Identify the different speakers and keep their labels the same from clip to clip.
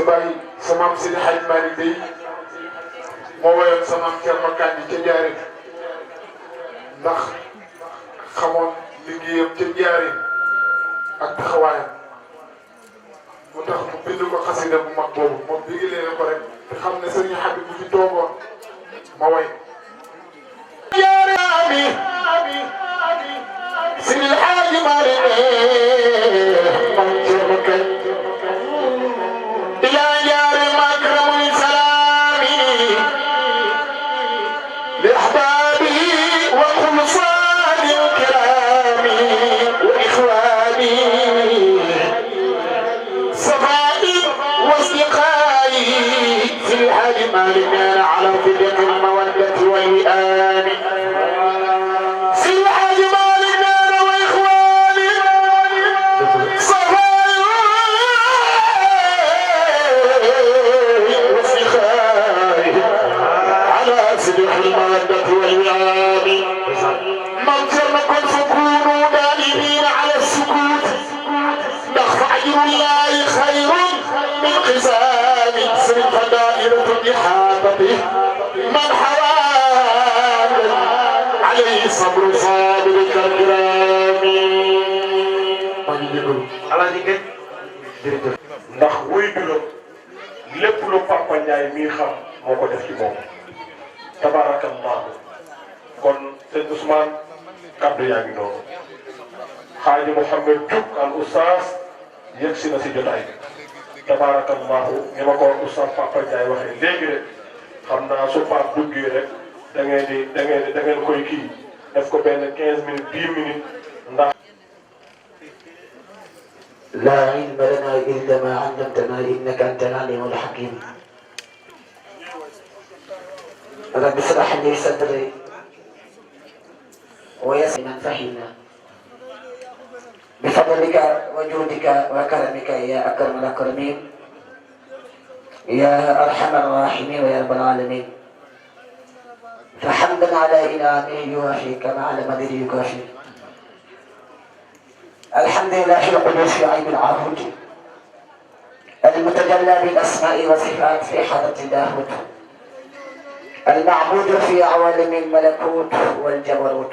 Speaker 1: sa bàyyi sa maam Seydi Hadj Malick day moo woyoon sa maam Thierno Kandji ca Njaaréem ndax xamoon liggéeyam ca Njaaréem ak taxawaayam mu tax mu bind ko xasida bu mag boobu moom bi ngi leen ko rek te xam ne sëriñ Habib bu fi toogoon ma way Seydi Hadj Malick maam Thierno Kandji ila Njaaréem akramul salaami li ahbaabihi wa xulfaani kiraami wa ixwaani safaa'i wa asdiqaa'i Seydi Hadj Malick ala sidqi al-mawaddati wal wi'aami من حوال عليه صبر صابر كالكرام ala di gën jërëjëf ndax wuy juróom lépp lu Papa Ndiaye mii xam moo ko def ci moom tabarakallahu kon sëñ Ousmane kaddu yaa ngi noonu Xaaji Mouhamed Diouf al oustaz yegg si na si jotaay tabarakallahu ni ma ko oustaz Papa Ndiaye waxee léegi rek xam naa su Pape duggee rek da ngeen koy kii def ko benn 15 minutes 10 minutes ndax.
Speaker 2: laa ilma lanaa illaa maa allamtanaa innaka anta al-aliimul hakiim. rabbi ishrah lii sadrii wa yassir liman fahimnaa bifadlika wa juudika wa karamika yaa akramal akramiin يا أرحم الراحمين ويا رب العالمين فحمدا على إنعامه يوافي كما على مدده يكافي الحمد لله القدوس في عيب العهود المتجلى بالأسماء والصفات في حضرة اللاهوت المعبود في عوالم الملكوت والجبروت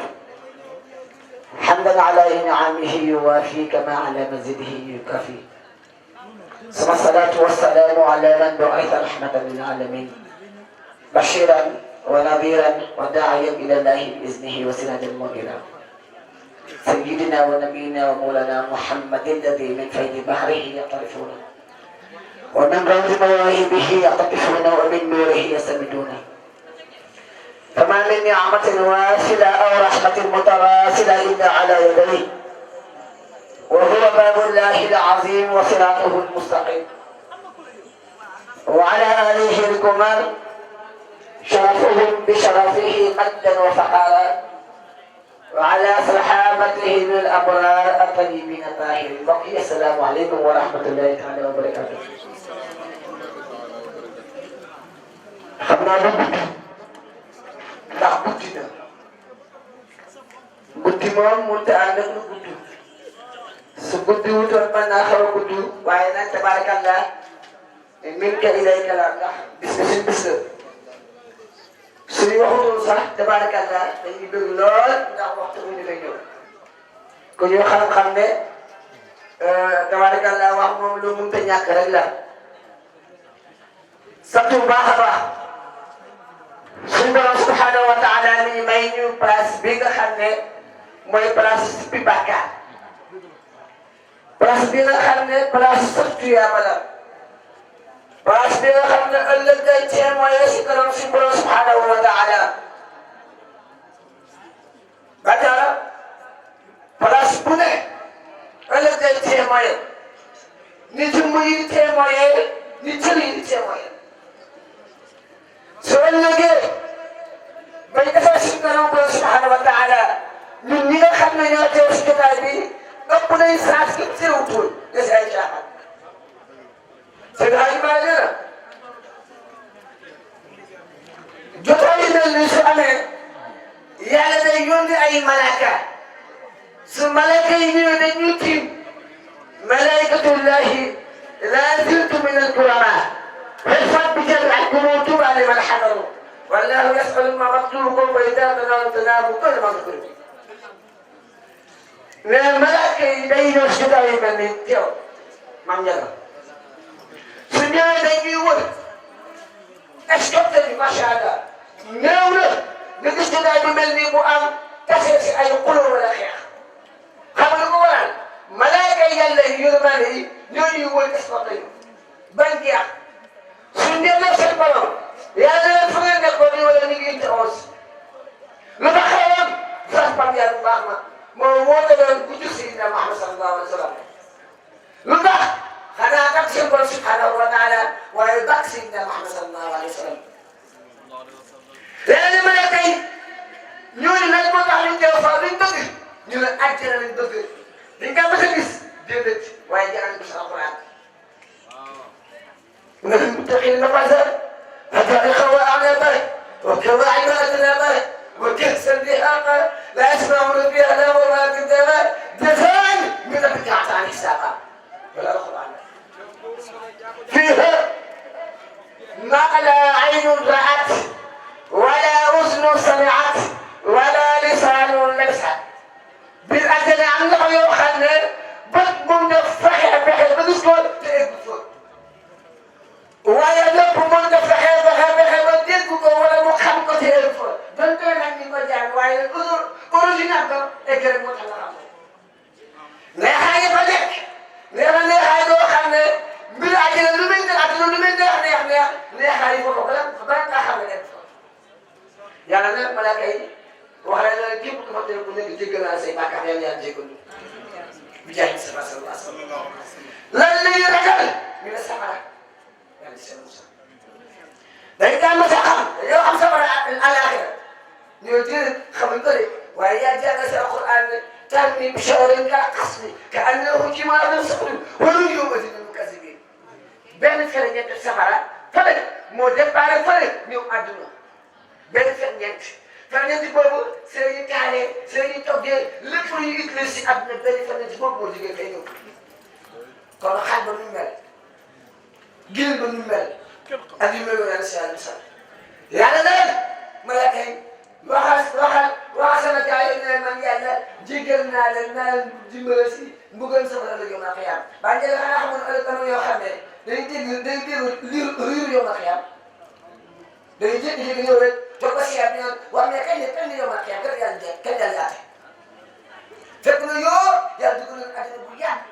Speaker 2: حمدا على إنعامه يوافي كما على مزده يكافي ثم الصلاة والسلام على من بعث رحمة للعالمين بشيرا ونذيرا وداعيا إلى الله بإذنه وسراجا منيرا سيدنا ونبينا ومولانا محمد الذي من فيض بحره يقترفون ومن روض مواهبه يقتطفون ومن نوره يستمدون فما من نعمة واسلة أو رحمة متواصلة إلا على يديه وهو باب الله العظيم وصراطه المستقيم وعلى آله الكمال شرفهم بشرفه مجدا وفخارا وعلى صحابته من الأبرار الطيبين الطاهرين بقي السلام عليكم ورحمة الله تعالى وبركاته خمنا بقي ndax guddi na guddi moom mënut a ànd ak lu guddi su guddi wutoon mën naa xaw a guddi waaye nag tabarakallah minka ilayka la ndax bis bi suñ bis la suñu waxutul sax tabarakallah dañuy bëgg lool ndax waxtu bi dafay ñëw ku ñu xam-xam ne tabarakallah wax moom lu mënut a ñàkk rek la sant bu baax a baax suñu borom subhanahu wa taala mi may ñu place bi nga xam ne mooy place bi bàkkaar place bi nga xam ne place surtout yaa la place bi nga xam ne ëllëg day témoin si kanam suñu borom subhanahu wa taala ba taala place bu ne ëllëg day témoin ni jëmm yi di témoin ni cër yi di témoin su ëllëgee bañ defee suñu kanam borom subhanahu wa taala ñun ñi nga xam ne ñoo teew si jotaay bi ëpp nañ saas gi teewutul des ay caaxaan c'est que ay maa nee na jotaay yi mel ni su amee yàlla day yónni ay malaaka su malaaka yi ñëwee dañuy tiim malaikatullahi laa ziltu min al-kuramaa يحكموا طوبى لمن حضروا والله يسأل ما مطلوبكم وإذا تناموا كل ما تقولوا mais malaaka yi day ñëw si jotaay yu mel ni teew maam Ndiaga su ñëwee dañuy wër escorte bi macha allah néew na nga gis jotaay bu mel nii bu am tase si ay xuloo wala xeex xam nga lu ko waral malaaka yi yàlla yi yërmande yi ñoo ñuy wër escorte yi bañ jeex su ñëwee seen borom yàlla leen fa ngeen nekkoon nii wala ñu ngi indi onze lu tax xewoon sax pam yàlla bu baax ma moom woote doon ku jur Seydina Muhammad sallallahu alayhi wa sallam lu tax xanaa kat seen borom subhanahu wa taala waaye bàq Seydina Muhammad sallallahu alayhi wa sallam léeg-léeg ma ne tey ñooñu nag moo tax ñu teew fa luñ bëgg ñu ne àjjana lañ bëgg dañ kaa mës a gis déedéet waaye jàng gis alquran nga fi muttaqin mafaza حدائق وأعنابا وكواعب أترابا وكأسا دهاقا لا يسمعون فيها لا ولا كذابا جزاء من ربك عن حسابا ولا القرآن فيها ما لا عين رأت ولا أذن سمعت ولا لسان لمست بالأجل عن الله يوخنا بد من فخر فخر بدسكول تأكل waaye lépp mën nga fexe ba dégg ko wala mu xam ko ci ëllëg fa donte nag ñu ko jàng waaye nag original ba egg rek moo tax nga xam ko neexaay yi fa nekk neexaay doo xam ne mbir àddina lu muy neex àddina lu muy neexaay yi foofu bala nga xam ne nekk fa yàlla nag malaaka yi wax na la képp ku fa teel ku nekk jéggal naa say bàkkaar yàlla yàlla jéggal bi jaay sa sallallahu lan lay ragal ñu ne safara dañu daan mos a xam yow am safara àllaaxira ñoo jël xamuñ ko de waaye yaa jàng sa alquran ne tarmi bi shararin ka qasri ka annahu jimalatun sufrun wa nujumun mukazibin benn ferñeent safara fële moo déparé fële ñëw àdduna benn ferñeent boobu seen ñu taalee seen ñu toggee lépp lu ñu utilisé si àdduna benn ferñeent boobu moo jógee fay ñëw kon xaaj ba nu mel gil ba nu mel ak yu mel noonu si yàlla leen malaaka yi waxal sama gars yi ne man yàlla jéggal naa leen naa leen dimbale si mbugal sama ëllëg yow ma xiyaam ba njëkk xanaa xamoon ëllëg am yoo xam ne dañuy dégg riir yow ma xiyaam dañuy jékki-jékki ñëw rek toog ba siyaat ñu naan wax ne kañ yow ma xiyaam kañ yàlla yaate fekk na yoo yàlla dugg nañu àddina bu yàgg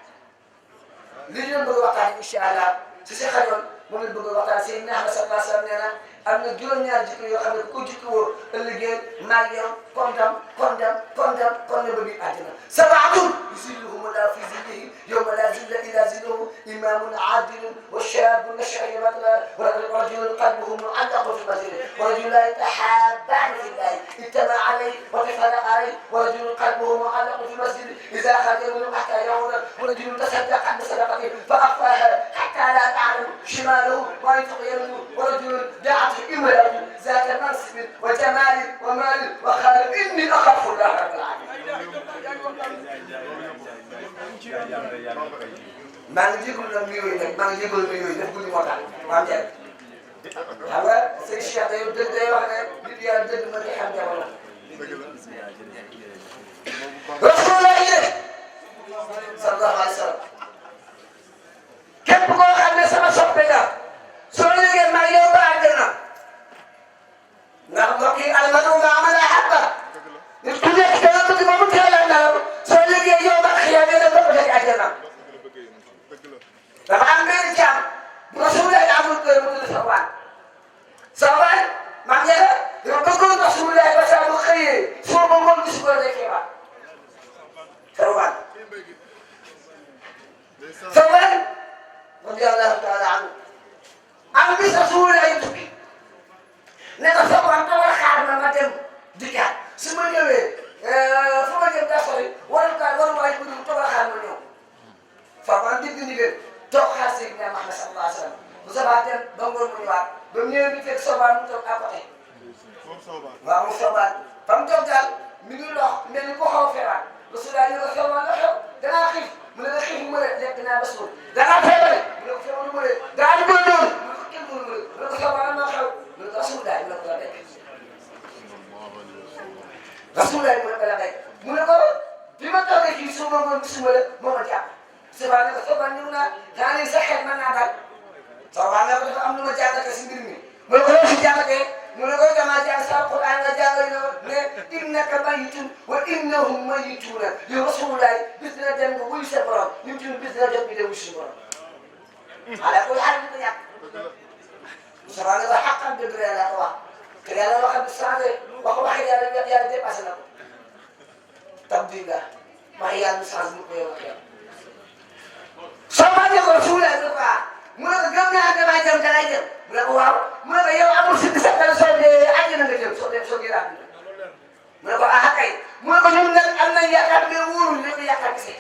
Speaker 2: li ñu leen bëgg a waxtaan incha allah si sa xajoon moom lañ bëgg a waxtaan Seydina Ahmad sallallahu alayhi wa sallam nee na am na juróom-ñaari jikko yoo xam ne ku ko jikko woo ëllëgee maag yow kondam ba biir àddina sabaatun yuzilluhum Allahu fi zillihi yawma la zilla illa zilluhu imamun adilun wa shabun nasha'a fi batnihi wa rajulun qalbuhu mu'allaqun fi masjidi wa rajulani tahabbani fi llahi ijtama'a alayhi wa tafarraqa alayhi wa rajulun qalbuhu mu'allaqun fi masjidi idha kharaja minhu hatta ya'uda wa rajulun tasaddaqa bi sadaqatin fa akhfaha hatta la ta'lamu shimaluhu ma yunfiqu yaminuhu wa rajulun da'at امرأة ذات منصب وجمال ومال وقال إني أخاف الله رب العالمين. maa ngi jégalu nag nuyoo yi nag maa ngi jégalu nuyoo yi def guddi moo tax maa ngi jël. xam nga sëñ Cheikh day dëgg day wax ne nit yàlla dëgg ma day xam jamono. Rasulullah yi sallallahu alayhi wa sallam képp koo xam ne sama soppe nga soo yëgee maa yow ba àjjana ndax mbokk yi almanu maa man ahabba nit ku nekk da nga bëgg ba mu teel a nelaw soo yëgee yow ba xiyaam nga bëgg rek àjjana dafa am benn jaam bu Rasulullah amul kër mu tudd Sawbaan maa ngi yàlla dafa bëggoon Rasulullah ba saa bu xëyee soo ba ngoon gis ko rek xibaar Sawbaan radiyallahu taala anhu am bis Rasulullah yi tukki ne ko Sawbaan dama xaar ma dem dikkaat su ma ñëwee fu ma jëm daa sori waruwaay bu dul toog a xaar ma ñëw Sawbaan dégg ndigal toog xaar Seydina Muhammad sallallahu alayhi wa sallam bu Sawbaan dem ba ngoon mu ñëwaat ba mu ñëwee bi fekk Sawbaan mu toog à côté waaw mu Sawbaan fa mu toog daal mi ngi lox mel ni ko xaw a feebar Rasulullah ñu ko Sawbaan la xew dangaa xiif mu ne la xiif mu ne lekk naa ba suur dangaa feebare mu ne ko feebar mu ne daa di ko doon mu ne ko kenn mu ne ko Sawbaan ne ko dafa am lu ma jàngate si mbir mi mu ne ko loo si jàngatee mu ne ko damaa jàng sa Alquran nga jàngal ne innaka mayitun wa innahum mayituuna yow Rasulullaay bis dina dem nga wuyu sa borom ñun tamit bis dina jot bi de wuyu suñu borom ala koy xaar ñu ko ñàkk Moustapha ne ko xaqan dëgg la laa ko wax te yàlla loo xam ne changé wax ko waxee yàlla dépassé na ko tabdil la wax yàlla mu changé mu ko yow ak yow soo ma ne ko Rasulullaay ne ko ah mu ne ko gëm naa damay dem dalay dem mu ne ko waaw mu ne ko yow amul si sax dara soo dee àjjana nga jëm soo dee soo gën a àdduna mu ne ko ah kay mu ne ko ñun nag am nañ yaakaar mais wóorul ñu ko yaakaar gisee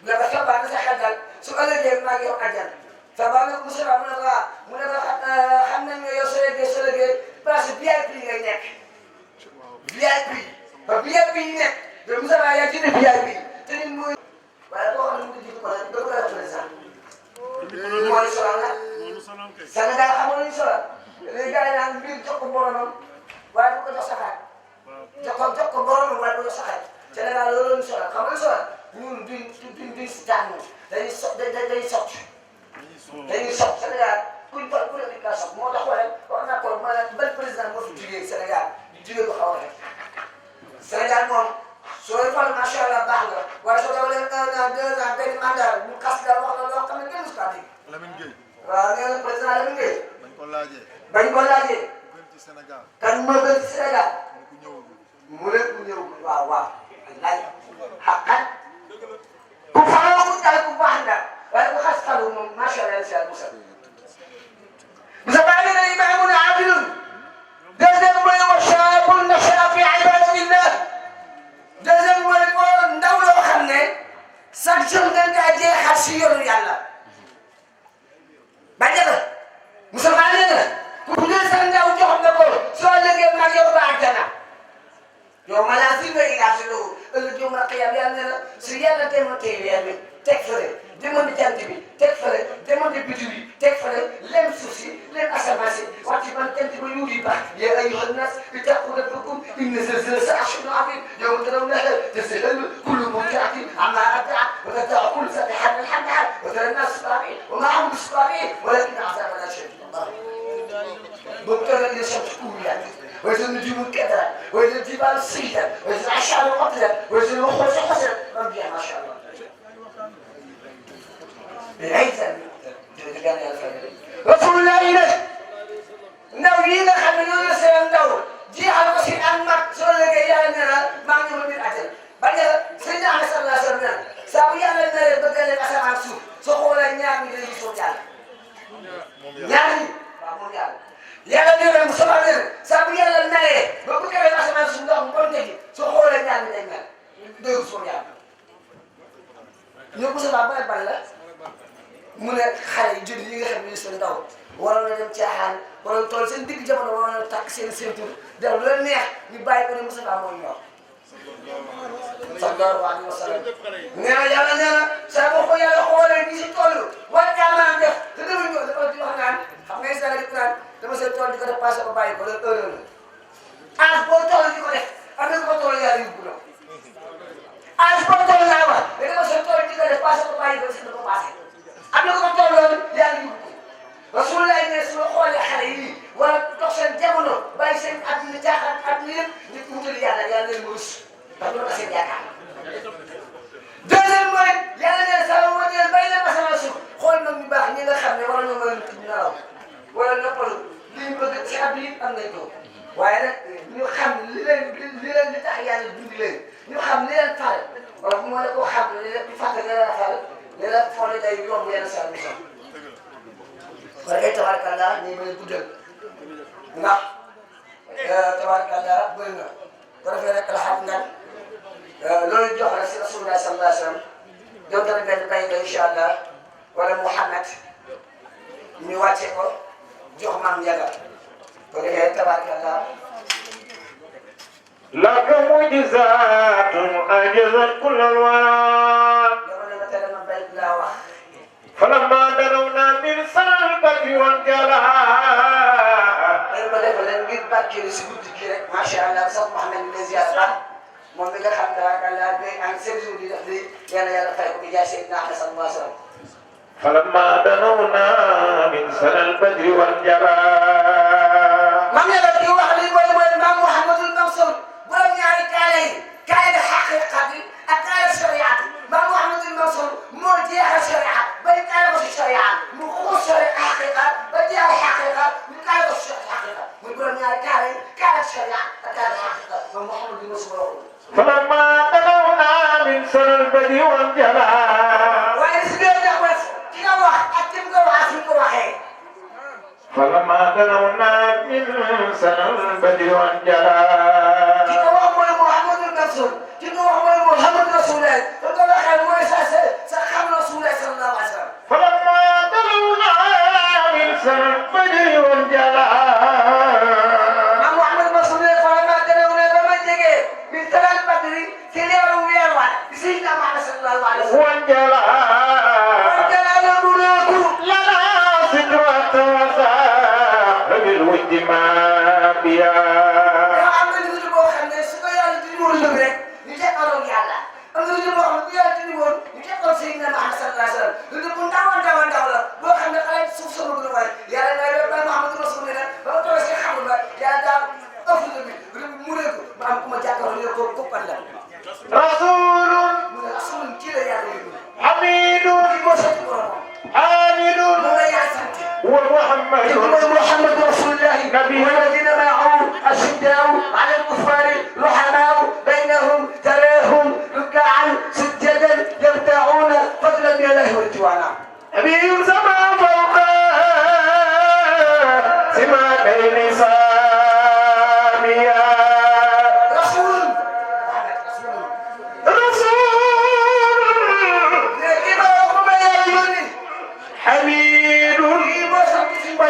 Speaker 2: mu ne ko soo baax na sa xel daal su ëllëgee maa ngi yow àjjana soo baax na ko Moustapha mu ne ko ah mu ne ko xam nañ ne yow soo liggéey place VIP ngay nekk VIP ba VIP yi nekk te Moustapha yaa jënd VIP te nit mooy waaye boo xam ne mu ngi jiitu ko nag doo ko def président mooy solal nag Sénégal xamoon nañu solal léegi gars yi naan mbir jox ko boromam waaye du ko jox saxaat jox ko boromam waaye du ko jox saxaat Sénégal loolu la ñu solal xam nga solal ñun duñ si tànn dañuy sot Sénégal kuñ toll ku ne dañ kaa sot moo tax wala wax naa ko ma ne ban président moo fi jugee Sénégal jugee ko xaw a rek Sénégal moom sooy fal macha allah baax nga waaye soo dawalee 1 an 2 ans benn mandat mu xas la wax la loo xam ne kenn musu kaa dégg.
Speaker 3: Lamine Gueye.
Speaker 2: waaw nee na président Lamine Gueye.
Speaker 3: bañ ko laajee.
Speaker 2: gën ci Sénégal.
Speaker 3: kan
Speaker 2: moo gën ci Sénégal.
Speaker 3: mu ne ku ñëw.
Speaker 2: waaw waaw. laaj xaqat ku faroo ku tal ku baax nga waaye ku xas xalu moom macha allah si Moussa. Moussa Ba nee na imaamun aadilun. deuxième mooy wa shaabun nashaa fi ibadatillah. deuxième mooy ko ndaw loo xam ne chaque jour nga ngaa jeexal si yoonu yàlla. ba jëla Moussa Ba nee na ku jël sa ndaw jox na ko soo lëggee mag yow ba àjjana yow ma laa fi nga ilaasi loolu ëllëg yow ma xiyam yàlla nee na su yàlla demoon tey weer bi teg fële demoon di jant bi teg fële demoon di biddiw bi teg fële lem suuf si lem asamaan si wàcc man jant ba yuudi ba yaa ayyuhan naas ittaqu rabbakum inna zalzalata shay'un azim yawma tarawnaha tazhalu kullu murdi'atin amma arda'at wa tada'u kullu dhati hamlin hamlaha wa tara an-naasa sukaaraa wa maa hum bisukaaraa walaakinna 'adhaaba Allaahi shadiid boobu toll nañu ne shamsu kuwwirat وإذا النجوم انكدرت وإذا الجبال سيدت وإذا الأشعار قتلت وإذا الوحوش حشرت ربي ما شاء الله بالعزة رسول الله إليه نوينا خمينون سلام دور جي على مسيح أمك سؤال لك يا أمنا ما عندي من الأجل بعدين سيدنا عليه صلى الله عليه وسلم سابيا لنا بدل الأسماء السوء سقولا نعم من الجسوجال نعم yàlla nee na Moustapha nee na saa bu yàlla mayee ba bu kawee asamaan suñu ndox mu bon tegi soo xoolee ñaar mi day mel dégg soo yàlla ñoom Moustapha ban la mu ne xale yu jeunes yi nga xam ne seen ndaw waroon na dem caaxaan waroon toll seen digg jamono waroon na takk seen ceinture def lu leen neex ñu bàyyi ko ne Moustapha mooy ñor sallallahu alayhi wa sallam nee na yàlla nee na saa boo ko yàlla xoolee ñi si toll war ngaa mën a def te demuñ ko dafa di wax naan xam nga Israël di Quran dama seen tool di ko def passé ko bàyyi ko loolu erreur la âge boo toll di ko def am na ko toll yàlla yóbbu la âge boo toll laa wax da dama seen tool di ko def passé ko bàyyi ko si na ko passé am na ko toll loolu yàlla yóbbu ko Rasulullah ne su ma xoolee xale yi wala dox seen jamono bàyyi seen àdduna jaaxal àdduna yëpp nit ku wutal yàlla yàlla leen mu rus ndax loolu la seen yaakaar deuxième mooy yàlla ne sa ma ne bay leen asamaan suuf xool mag ñu baax ñi nga xam ne war nañoo mën a tëdd nelaw wala noppalu li ñu bëgg ci at yii am nañ ko waaye nag ñu xam li tax yàlla dund leen ñu xam li leen fal wala bu ma la ko xam li leen di fàtte li leen fal li leen foole day yomb yenn saa yu sax kon kay tabaarkalla ñu ngi bëri guddal ndax tabaarkalla bëri na bu defee rek la xam nga loolu jox la si rasulullah sallallahu alayhi wa sallam jox tamit benn bay la incha allah wala Muhammad ñu wàcce ko jox maam Ndiaga bu defee tabaarkalla
Speaker 1: laka mu'jizatun ajazat kullal wara
Speaker 2: dama ne ma teel ma bay laa wax
Speaker 1: falamma danawna min salbati wal jalaha
Speaker 2: dañ ko defal leen ngir barkeelu si guddi gi rek macha allah sax Mouhamed bi la ziar baax moom mi nga xam tabaarkalla day en 7 jours di def lii yal na yàlla fay ko bi jaay Seydina Ahmed sallallahu alayhi wa sallam
Speaker 1: فلما دنونا من سنة البدر والجلال
Speaker 2: mam yàlla kii wax li mooy maam Mouhamadul Mansour borom ñaari kaala yi kaala xaqiqa bi ak kaala sharia bi maam Mouhamadul Mansour moo jeexal sharia bay kaala ko si sharia mu xuus sharia xaqiqa ba jeexal xaqiqa mu kaala ko si xaqiqa muy borom ñaari kaala yi kaala sharia ak kaala xaqiqa maam Mouhamadul Mansour
Speaker 1: فلما دنونا من سنة البدر والجلال
Speaker 2: waaye si biir ndax wes ki nga wax ak ki nga wax fi ko waxee
Speaker 1: فلما دنونا من سنة البدر والجلال
Speaker 2: ki nga wax mooy Mouhamadul Mansour ki nga wax mooy Mouhamad Rasulullah te ko waxee mooy sa xam Rasulullah sallallahu alayhi wa sallam
Speaker 1: فلما دنونا من سنة البدر والجلال
Speaker 2: maam Mouhamad Mansour ne vraiment dana wu ne ba ma jege mi talal badri ci leeru weer wa di Seydina Muhammad sallallahu alayhi wa sallam
Speaker 1: والجلال
Speaker 2: jalaala bu reeku
Speaker 1: لنا فكرة وساق بالود ما بيا
Speaker 2: dafa am na lu boo xam ne su ko yàlla di woon lëb rek ñu teqaloon yàlla am na lu boo xam ne bu yàlla di woon ñu teqaloon Seydina Muhammad sallallahu alayhi wa sallam lu bu ndaw a ndaw a ndaw la boo xam ne xale suuf sama gën a waay yàlla ngay def ba Mouhamadou Rasul ne ba ma toog si xamul ba yàlla daal ëpp la bi mu reeku ma am ku ma jàkkaarloo ne ko koppan la
Speaker 1: رسول
Speaker 2: mu ne rasul kii la yàlla yónni
Speaker 1: حميد
Speaker 2: kii moo sant boromam
Speaker 1: حامد
Speaker 2: moom la yàlla sant
Speaker 1: ومحمد
Speaker 2: محمد رسول الله والذين معه أشداء على الكفار رحماء بينهم تراهم ركعا سجدا يبتغون فضلا من الله ورضوانا
Speaker 1: نبي سما فوق سماء ساميا
Speaker 2: رسول
Speaker 1: رسول حميد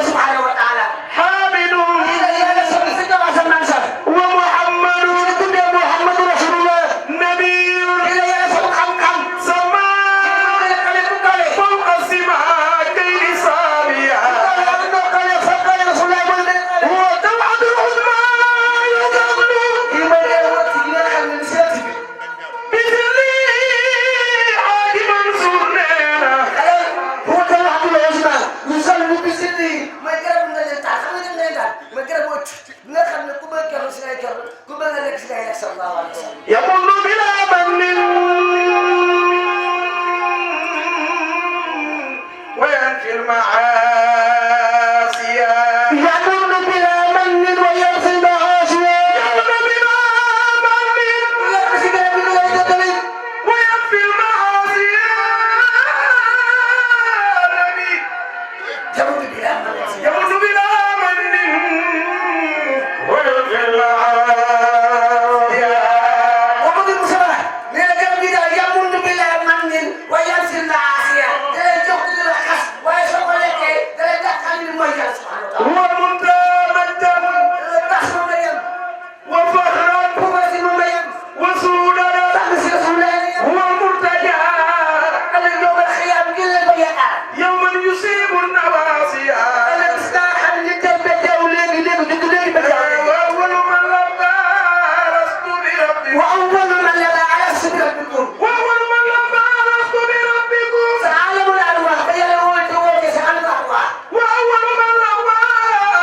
Speaker 2: سبحانه وتعالى
Speaker 1: حامد ومحمد
Speaker 2: محمد رسول الله
Speaker 1: نبي سما فوق السماء كين ساميا وتوعد العظمى يقبل بذلي عاد منصور لنا
Speaker 2: هو كان عبد العزمة يصلي بسنه ما يقرب من الجنة خلينا نقول ما يقرب وقت نخل نقوم كانوا سنايكر كم أنا لك سنايك صلى الله عليه وسلم
Speaker 1: يمن بلا من وينفي المعاصي
Speaker 2: يمن بلا من ويرثي المعاصي
Speaker 1: يمن بلا من
Speaker 2: ويرثي بلا جدل
Speaker 1: وينفي المعاصي نبي
Speaker 2: يمن بلا من
Speaker 1: يمن بلا من وينفي المعاصي
Speaker 2: وقد المسلمة من الجنة يمن بلا من ويرثي المعاصي لا يجوز للخص ويسوق لك لا يدخل المجال سبحانه وتعالى
Speaker 1: هو منتمدا
Speaker 2: تحسن مريم
Speaker 1: وفخرا
Speaker 2: ومسلم مريم
Speaker 1: وسودا
Speaker 2: تحسن سلالة
Speaker 1: هو المرتجى
Speaker 2: اليوم الخيام كل البيئة
Speaker 1: يوما يصيب النواصي
Speaker 2: أنا استاحل للدم دولي
Speaker 1: وأول من لبى لست بربكم
Speaker 2: وأول من لبى على السكر بكم
Speaker 1: وأول من لبى لست بربكم
Speaker 2: سعالم الأرواح بيا ولد ولد سعالم الأرواح
Speaker 1: وأول من لبى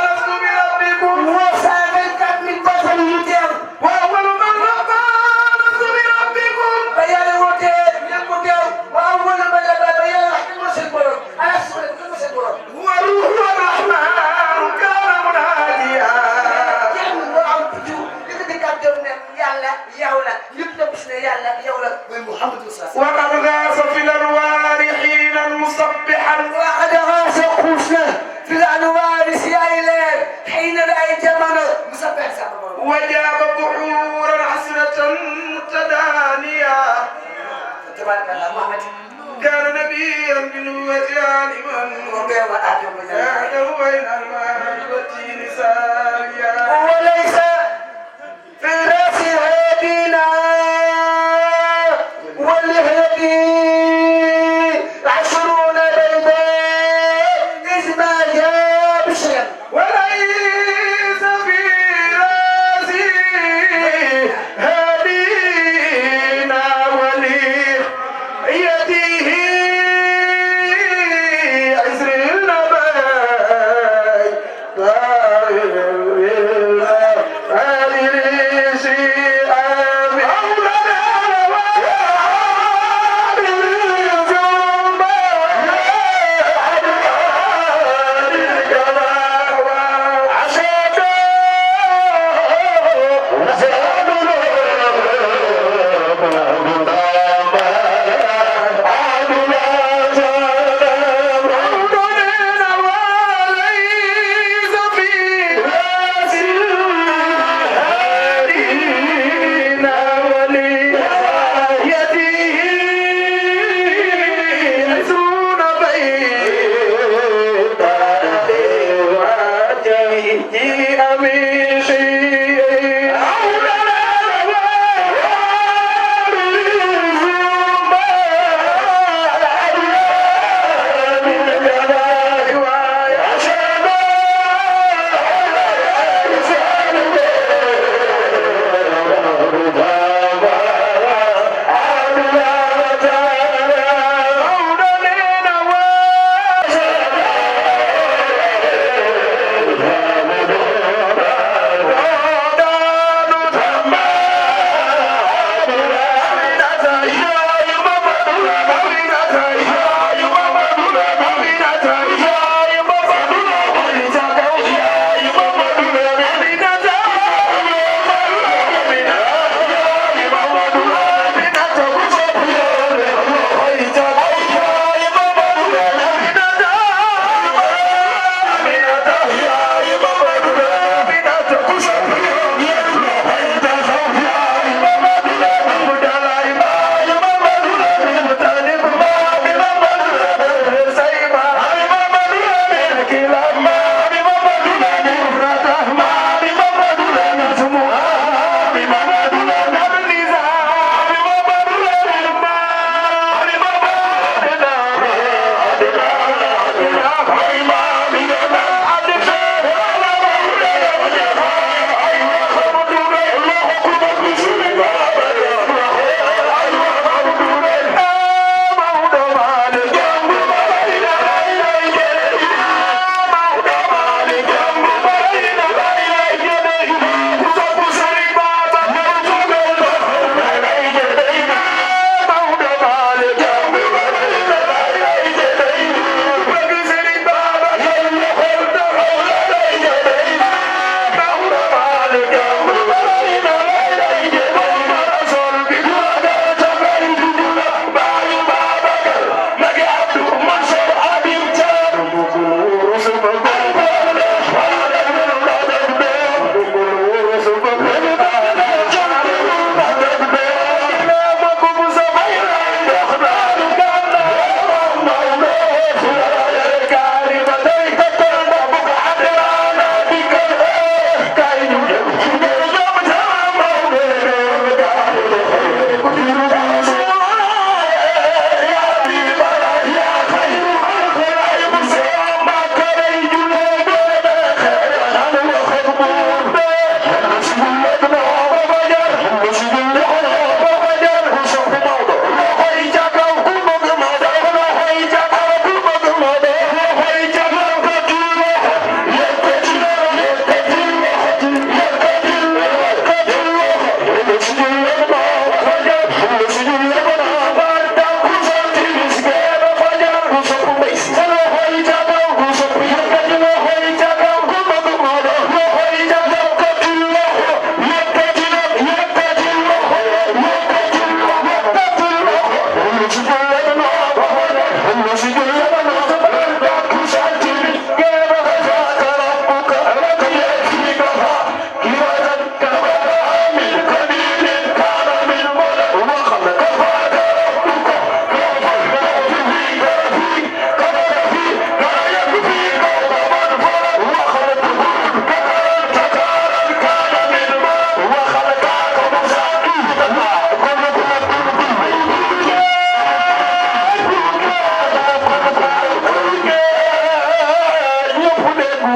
Speaker 1: لست بربكم
Speaker 2: وسامن كم من بطل يدير
Speaker 1: وأول من لبى لست بربكم
Speaker 2: بيا ولد يدير وأول من لبى بيا مسلم على السكر مسلم
Speaker 1: هو الروح الرحمن كان مناديا
Speaker 2: يعمل وعم بجو يقدر يقدر يلا يولا يبدأ بسنا يلا يولا ومحمد رسول الله
Speaker 1: وقد غاص في الأنوار حينا مصبحا
Speaker 2: وقد غاص قوسنا في الأنوار سيايلين حين رأي جمانا مسبح سبب
Speaker 1: وجاب بحورا حسنة متدانية
Speaker 2: تبارك الله محمد
Speaker 1: كان نبيا بنوة عالما
Speaker 2: ربيع وآدم
Speaker 1: كان بين الماء والتين ساميا
Speaker 2: وليس في الراس هدينا والهدي عشرون بيضاء إذ ما جاء بشيء
Speaker 1: وليس في راسي هدينا ولي يده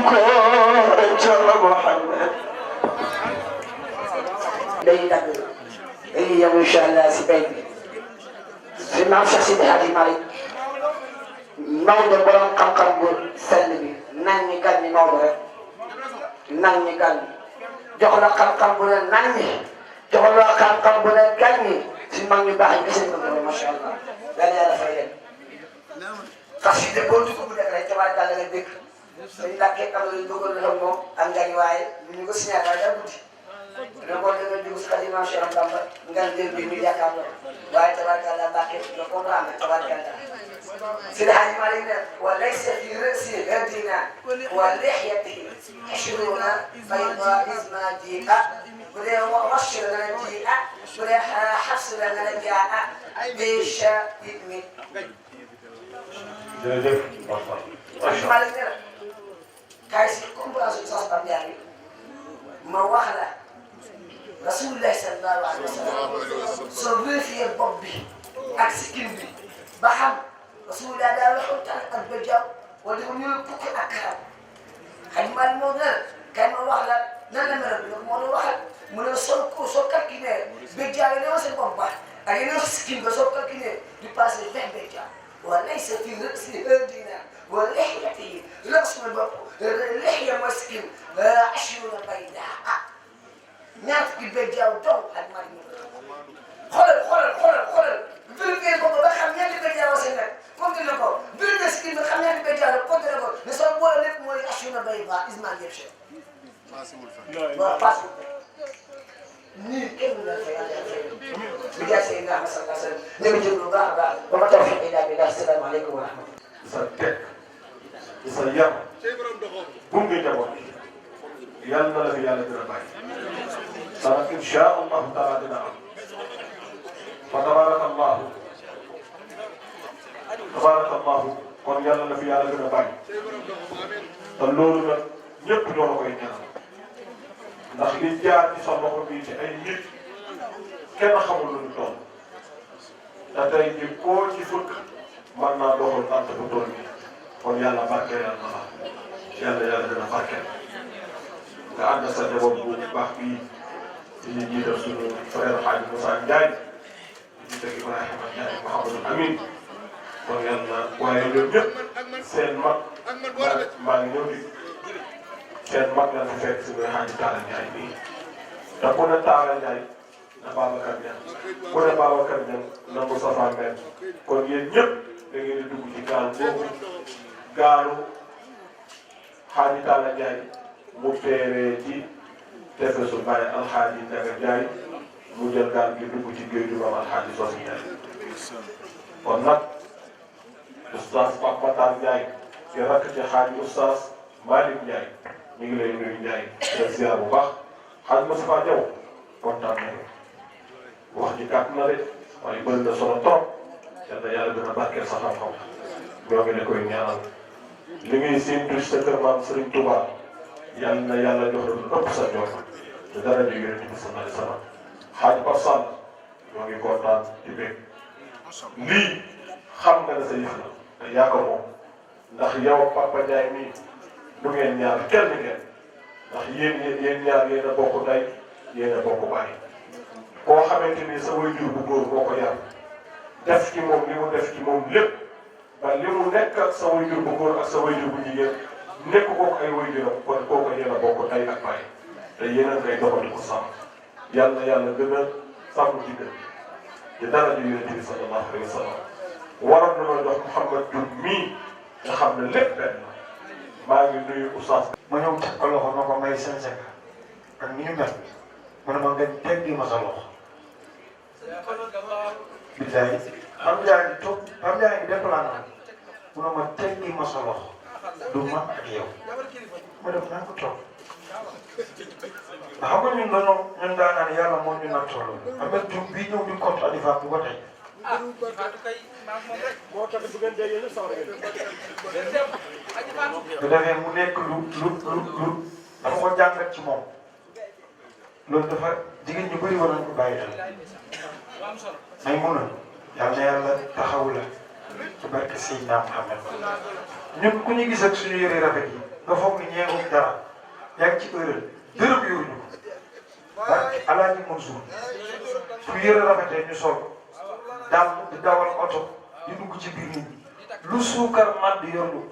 Speaker 2: ko Cerno Muhammad day dagg dañuy yem incha allah si bay bi si maam Cheikh Sidi Hadji Malick Maodo borom xam-xam bu sell bi nan ñi gan ñi Maodo rek nan ñi gan ñi jox la xam-xam bu ne nan ñi jox la xam-xam bu ne gan ñi si mag ñu baax yi gis nga ko macha allah yàlla yàlla fay leen parce que boo dugg bu nekk rek tabaar daal nga dégg dañu dàkkee am lu bëggoon la moom am ngañ waaye ñu ko signé waaye dara guddi da ko da nga dugg si xarit Maam Cheikh Bamba nga jël bi ñu jàkkaarloo waaye tabaar daal bàkkee nga comprendre tabaar daal Seydi Hadji Malick ne wa laysa fi ra'si hadina wa lihyatihi 20 bayda isma ji'a bu dee washir nga ne ji'a bu dee xas la nga ne jaa'a bisha mi
Speaker 1: jërëjëf
Speaker 2: Hadji Malick ne la kaay si compréhension sax Pape Ndiaye ma wax la Rasulullah sallallahu alayhi wa sallam soo vérifié bopp bi ak sikkim bi ba xam Rasulullah daal waxul tànn ak ba jaww wala dafa ñëw pukki ak xaram Hadji Malick moo ne la kay ma wax la nan la mel ne moo doon waxal mu ne soo calculé ba jaww yi ne seen bopp ba ak yeneen sikkim ba soo calculé du passé 20 ba jaww wa laysa fi ra'si hadina wa lihyatihi rasul bopp lihya mooy sikkim 20 baydaa ñaar fukki ba jaww donc Hadji Malick xoolal vérifié ko ba xam ñaari ba jaww seen nag compté na ko vérifié sikkim ba xam ñaari ba jaww compté na ko ne soo boole lépp mooy 20 baydaa ismail yëpp chef waaw passe nii kenn du la fay yàlla fay bi jaay Seydina Ahmad sallallahu alayhi wa sallam ñu ngi jël lu baax a baax ba ma tawfiq illa billah asalaamaaleykum wa rahmatulah.
Speaker 1: sa teg sa yar gunge njaboot yàlla na la fi yàlla gën a bàyyi dara incha allahu taala dina am fa tabarakallahu kon yàlla na fi yàlla gën a bàyyi te loolu nag ñëpp ñoo la koy ñaanal ndax li jaar ci sa loxo bii ci ay nit kenn xamul lu ñu toll te tey jii koo ci fëkk mën naa doxal tant bu toll nii kon yàlla barkeelal na la yàlla gën a barkeel nga ànd sa njaboot bu baax bii di ñu jiital suñu frère Hadji Moussa Ndiaye di jiital Ibrahima Ndiaye Mouhamadou Amin kon yàlla waaye ñoom ñëpp seen mag maa ngi ñëw di seen mag la fi fekk suñu Hadji Talla Ndiaye nii te ku ne Talla Ndiaye na Babacar Niang ku ne Babacar Niang na Moustapha Mbène kon yéen ñëpp da ngeen di dugg ci gaal boobu gaalu Hadji Talla Ndiaye mu teeree ci tefesu Baye Alxaaji Ndaga Ndiaye mu jël gaal gi dugg ci géeju Maam Alxaaji Sos Ndiaye kon nag oustaz Pape Matar Ndiaye di rakk ci Hadji oustaz Malick Ndiaye ñu ngi lay nuyu Ndiaye di ziar bu baax Hadji Moustapha Diaw kontaan nañu wax ji gàtt na de waaye bëri na solo trop yal na yàlla gën a barkeel sa xam-xam ñoo ngi la koy ñaanal li ngay séntu sa kër maam Serigne Touba yal na yàlla jox la lu ëpp sa jox te dara ñu yonent bi sallallahu alayhi wa sallam Hadji Pape Sall ñoo ngi kontaan di bég lii xam nga ne sa yëf la te yaa ko moom ndax yow ak Papa Ndiaye mii du ngeen ñaar kenn ngeen ndax yéen ñaar yéen a bokk ndey yéen a bokk baay koo xamante ni sa waajur bu góor moo ko yar def ci moom li mu def ci moom lépp ba li mu nekk ak sa waajur bu góor ak sa waajur bu jigéen nekk kook ay waajuram kon kooku yéen a bokk ndey ak baay te yéen a ngay doxali ko sàmm yàlla gën a sàmm jigéen ci dara ji yonent bi sallallahu alayhi wa sallam waroon na ma jox Mouhamed Diouf mii nga xam ne lépp benn la maa ngi nuyu oustaz.
Speaker 4: ma ñëw teg ko loxo ma ko may seen sekk ak ni ñu mel ma ne ma nga teggi ma sa loxo. billahi Pape Ndiaye ngi toog Pape Ndiaye ngi déplacé mu ne ma teggi ma sa loxo du ma ak yow ma def naa ko toog xam nga ñun ñun daa naan yàlla moo ñu naan toll am na jum bii ñëw di compte Alifa bu ko tey. bu defee mu nekk lu dafa ko jàngat ci moom loolu dafa jigéen ñu bëri war nañu ko bàyyi xel may mun a yal na yàlla taxawu la ci barke Seydina Muhammad ñun ku ñu gis ak suñu yëre rafet yi nga foog ni ñeewul dara yaa ngi ci erreur dërëm yoruñu ko barke Alaaji Mansour fu yëre rafetee ñu sol daal di dawal oto di dugg ci biir nit ñi lu suukar man di yorlu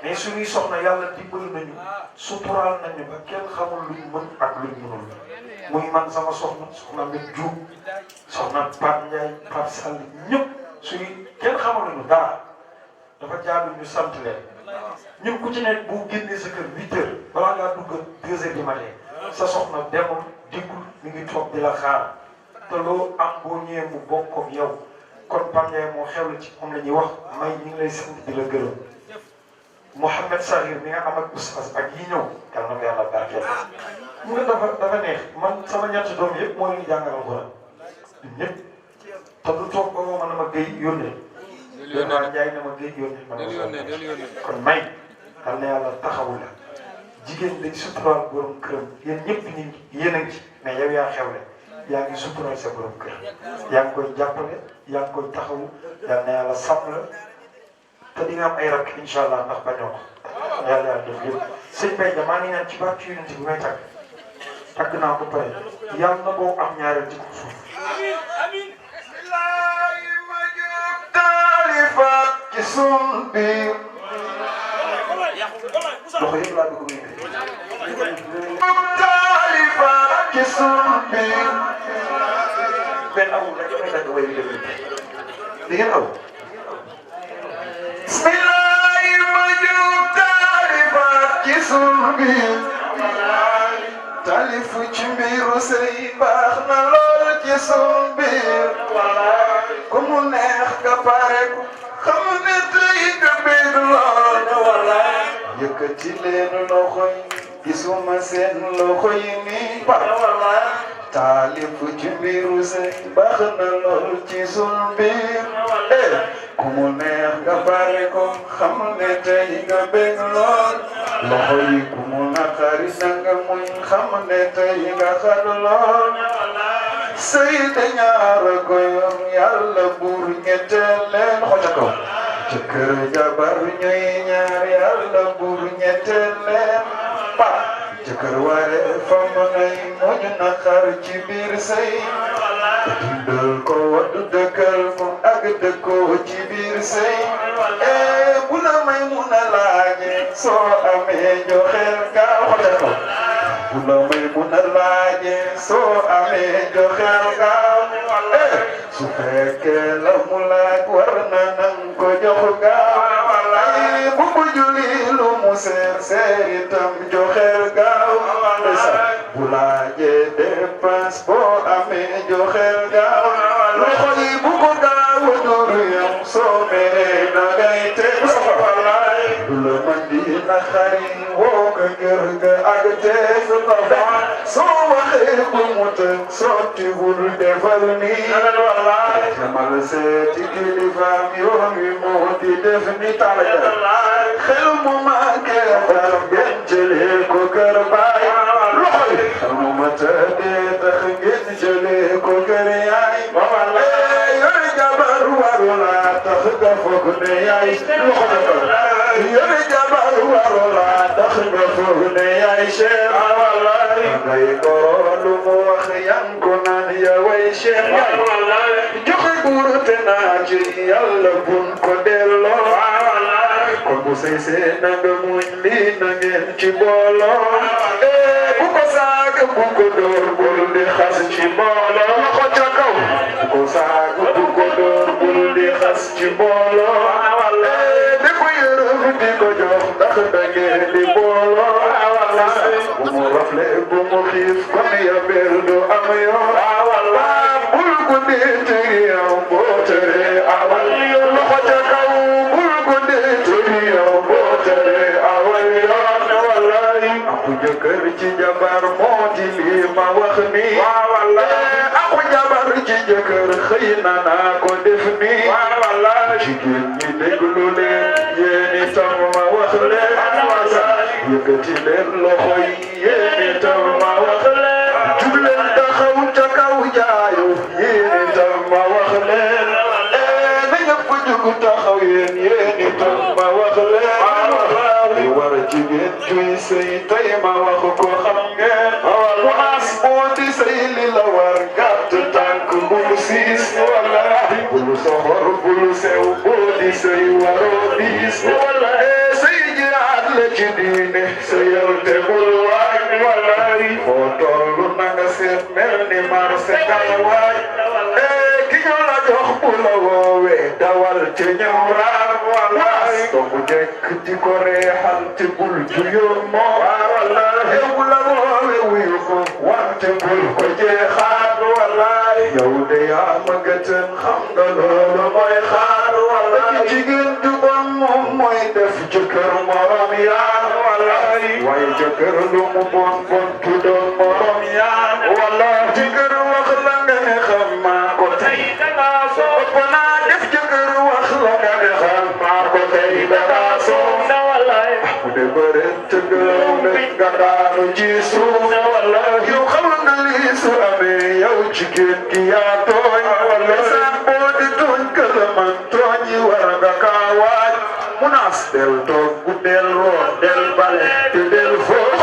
Speaker 4: mais suñuy soxna yàlla dimbali nañu suturaal nañu ba kenn xamul luñ mën ak luñ mënul muy man sama soxna Mbène Diouf soxna Pape Ndiaye Pape Sall ñëpp suñuy kenn xamul luñu dara dafa jaadu ñu sant leen ñun ku ci nekk bu génnee sa kër 8 heures balaa ngaa dugg 2 heures du matin sa soxna demul dikkul mi ngi toog di la xaar te loo am boo ñëwee mu bokk ak yow kon Pape Ndiaye moo xewlu ci moom la ñuy wax may ñu ngi lay sant di la gërëm Mouhamed Sahir mi nga am ak oustaz ak yi ñëw yàlla na ko yàlla barkeel mu nga dafa neex man sama ñetti doom yëpp moo leen di jàngal Alxuraan ñëpp te du toog ba ma ma Guèye yónnee loolu waa Ndiaye na ma Guèye yónnee ma kon may yal na yàlla taxawu la jigéen dañ suturaal borom këram yéen ñëpp ñu yéen a ngi ci mais yow yaa xewle yaa ngi suturaal sa borom kër yaa ngi koy jàppale yaa ngi koy taxawu yal na yàlla sàmm la te di nga am ay rakk incha allah ndax bañoo ko yàlla yàlla def yëpp sëñ Mbaye maa ngi ñaan ci barke Yonent bi may tàgg naa ko pare yàlla na boo am ñaareel ci ko suuf. ci sun biir loxo yëpp laa bëgg taalifa ci sun biir benn amul rek may tàgg way bi def di ngeen aw bismillahi ma jub taalifa ci sun biir taalifu ci mbiru sëy baax na lool ci sun biir ku mu neex ka pare ku xam ne tey nga bëgg lool yëkkati leen loxo yi gisuma seen loxo yi nii ba taalifu ci mbiru sëy baax na lool ci sun biir ku mu neex nga pare ko xam ne tey nga bëgg lool loxo yi ku mu naqari na nga muñ xam ne tey nga xal lool sëy de ñaar ko yor yàlla buur ñetteel leen xoca kaw jëkkër jabar ñuy ñaar yàlla buur ñetteel leen ba jëkkër ware fam nay muñ naqar ci biir sëy dundal ko waddu dëkkal ko ak dëkkoo ci biir sëy bu la may mun a laaje soo amee joxeel gaaw xoca kaw bu la may mun a laaje soo amee joxeel gaaw su fekkee la mu laaj war na nang ko jox gaaw bu ko julli lu mu seer seer itam joxeel gaaw bu laajee dépense boo amee joxeel gaaw loxo yi bu ko gaaw a dur yam soo meree dangay teg du la man di naxari woo ko kër ga ak tees soo waxee bu mu tëg sottiwul defal nii xamal seeti kilifaam yoon wi moo di def ni talaga xel mu manqué tax ngeen jëlee ko kër baay loxo yi xel mu ma tëddee tax ngeen jëlee ko kër yaay yore jabar warula tax nga foog ne yaay loxo na yore jabar warula tax nga foog ne yaay cheikh ngay goro lu mu wax yan ko naan ya way cheikh yaay joxe buur te naa ci yàlla bun ko delloo kon bu sëy see na nga muñ lii na ngeen ci booloo bu ko saag bu ko dóor bul di xas ci booloo loxo ca kaw bu ko saag bu ko dóor bul di xas ci booloo di ko yërëm di ko jox ndax da ngeen di booloo bu mu rafle bu mu xiif kon ya bel du am yoon bul ko dee tëri yow boo tëree awal loxo ca kaw bul ko dee tëri yow boo tëree awal yoon wallahi aku jëkkër ci jabar moo di lii ma wax ni aku jabar ci jëkkër xëy na naa ko def ni jigéen ñi déglu leen yéen itam ma wax leen yëkkati leen loxo yi yéen itam ma wax leen jug leen taxaw ca kaw jaayu yéen itam ma wax leen na ñëpp jug taxaw yéen itam ma wax leen li war jigéen waxtuy sëy tey ma wax ko xam ngeen munaas boo di sëy li la war gàtt tànk bul siis wallaahi bul soxor bul sew boo di sëy waroo diis wallaahi sëy jihaad la ci diine sëyal te bul waaj wallaahi foo tollu na nga seet mel ni marse kal waaj ki ñu la jox bu la woowee dawal ci ñëw raam wallaahi toogu jekk di ko reexal te bul juyoo moo wallaahi bu la woowee wuyu ko wante bul ko jeexaat wallaahi yow de yaa ma gëtën xam nga loolu mooy xaar wallaahi jigéen ju bon moom mooy def jëkkër morom yaa wallaahi waaye jëkkër lu mu bon bon tu doon morom yaa wallaahi jëkkër wax la nga ne xam maa ko tey dangaa soob naa def jëkkër wax la nga ne xam maa ko tey dangaa soob na wallaahi bu dee bëre tëggaw ne nga daanu ci suuf na wallaahi yow xam nga lii su amee yow jigéen gi yaa tooñ wallaahi sax boo di tooñ kala man tooñ yi war nga kaa waaj munaas del toog gu del root del bale te del fooy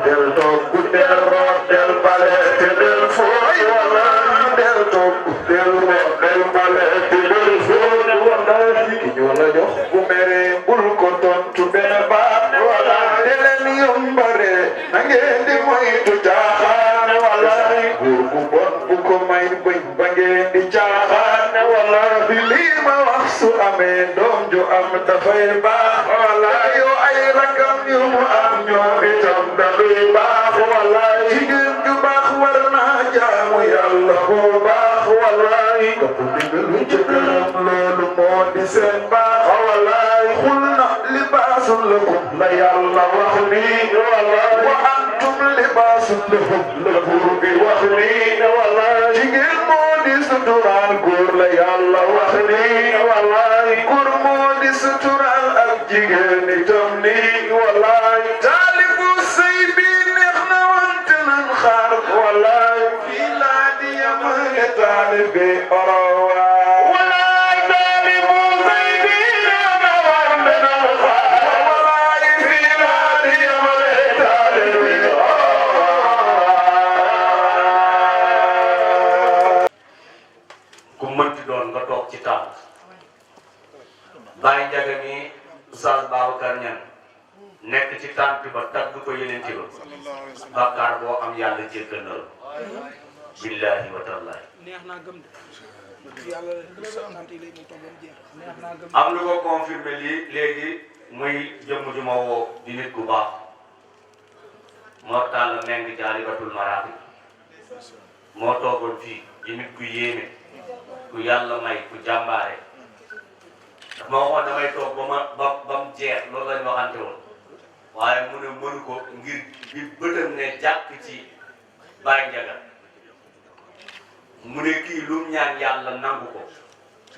Speaker 4: del toog gu del root del bale te del fooy wallaahi del toog gu del root del bale te del fooy wallaahi ki ñu la jox bu meree bul ko tontu benn baat wallaahi de leen yombare na ngeen di moytu caaxaan wallaahi buur bu bon bu ko may bëñ ba ngeen di caaxaan wallaahi lii ma wax su amee doom ju am dafay baax wallaahi yow ay rakam yu mu am ñoom itam dafay baax wallaahi jigéen ju baax war naa jaamu yàlla bu baax wallaahi topp ndigalu jëkkëram loolu moo di seen baax wallaahi xul na libaasun lakum la yàlla wax nii wallaahi wa antum libaasun lahum la buur bi wax nii wallaahi jigéen moo di suturaal góor la yàlla wax nii wallaahi góor moo di suturaal ak jigéen itam nii wallaahi taalibu sëy bi neex na wante nan xaar wallaahi fii laa di yamale taalibe orowa wallaahi taalibu sëy bi neex na wante nan xaar wallaahi fii laa di yamale taalibe orowa
Speaker 5: ku mënti doon nga toog ci tànk Baye Ndiaga mi Oustaz Babacar Niang nekk ci tànk ba tagg ko yeneen ci ba bàkkaar boo am yàlla jéggal na la billaahi wa tallaahi am lu ko confirmé lii léegi muy jëmm ju ma woo di nit ku baax moo tàll meng jaalibatul maraabi moo toogoon fii di nit ku yéeme ku yàlla may ku jàmbaare daf ma waxoon damay toog ba mu jeex loolu lañ waxante woon waaye mu ne mënu ko ngir bi bëtam ne jàkk ci Baye Ndiaga mu ne kii lu mu ñaan yàlla nangu ko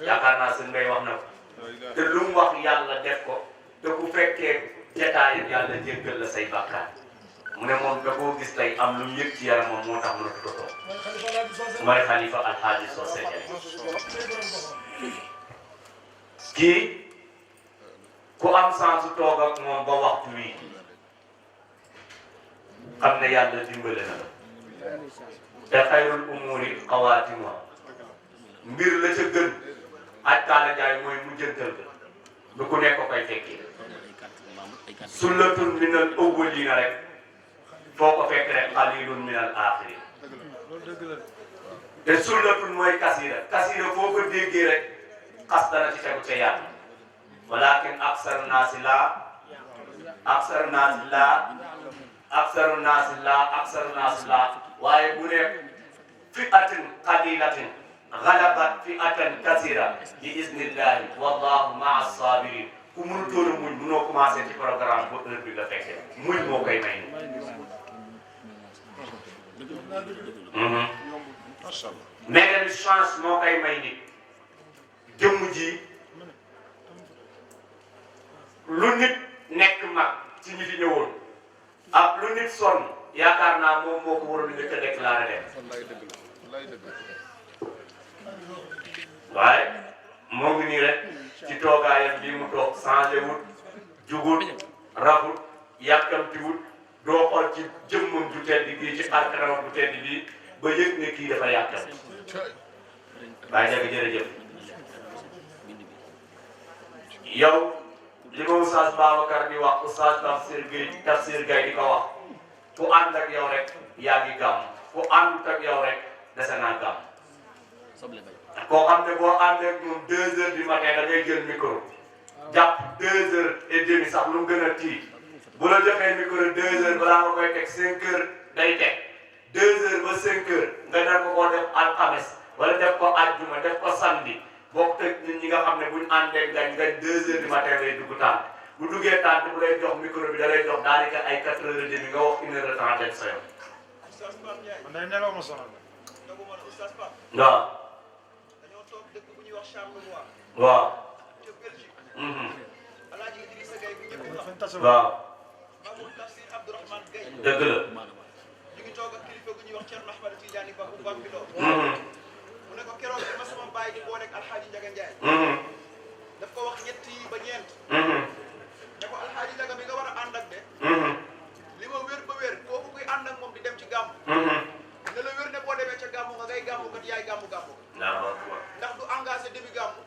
Speaker 5: yaakaar naa seen ngay wax na ko te lu mu wax yàlla def ko te ku fekkee jataayam yàlla jéggal la say bàkkaar mu ne moom da koo gis tey am lu mu yëg ci yaramam moo tax mu ne ko toog mooy xalifa alxaaji Socé kii ku am sensu toog ak moom ba waxtu wi xam ne yàlla dimbale na la te xayrul umuri xawaatimuha mbir la ca gën aj taala jaay mooy mujjantal ga du ku nekk koy fekki sullatun minal awwalina rek foo ko fekk rek qalilun minal axirin te sullatun mooy kasira kasira foo ko déggee rek xas dana ci tegu ca yàlla walakin aksar naasi laa waaye bu ne fi'atin qalilatin ghalabat fi'atan kasira bi iznillahi wallahu ma'a sabirin ku mënutoon a muñ mënoo commencé ci programme ba heure bi nga fekkee muñ moo koy may mais tamit chance moo koy may nit jëmm ji lu nit nekk mag ci ñi fi ñëwoon ak lu nit sonn yaakaar naa moom moo ko waroon njëkk a déclaré dem waaye moo ngi nii rek ci toogaayam bii mu toog changé wut jugut rafut yàkkamtiwut doo xool ci jëmmam ju tedd bii ci xar kanamam bu tedd bii ba yëg ne kii dafa yàkkam Baye Ndiaga jërëjëf yow li ma Oustaz Babacar di wax Oustaz Tafsir Gaye di ko wax ku ànd ak yow rek yaa ngi gàmm ku àndut ak yow rek dese naa gàmm koo xam ne boo ànd ak moom 2 heures du matin da ngay jël micro jàpp 2 heures et demi sax lu mu gën a tiit bu la joxee micro 2 heures balaa nga koy teg 5 heures day teg 2 heures ba 5 heures nga nar ko koo def alxames wala def ko àjjuma def ko samedi bokk teg nit ñi nga xam ne buñ àndee ngañ 2 heures du matin lay dugg tànk bu duggee tànk bu lay jox micro bi da lay jox daanaka ay 4 heures et demi nga wax 1 heure de temps dem sa yoon. waaw. waaw. waaw. dëgg la.
Speaker 3: mu ne ko keroog bi ma sama baay di boo nekk Alxaaji Njaga Njaay daf ko wax ñett yi ba ñeent ne ko Alxaaji Njaga mi nga war a ànd ak de li ma wér ba wér kooku kuy ànd ak moom di dem ci gàmm ne la wér ne boo demee ca gàmmu nga ngay gàmmu kat yaay gàmmu ndax du engagé début gàmmu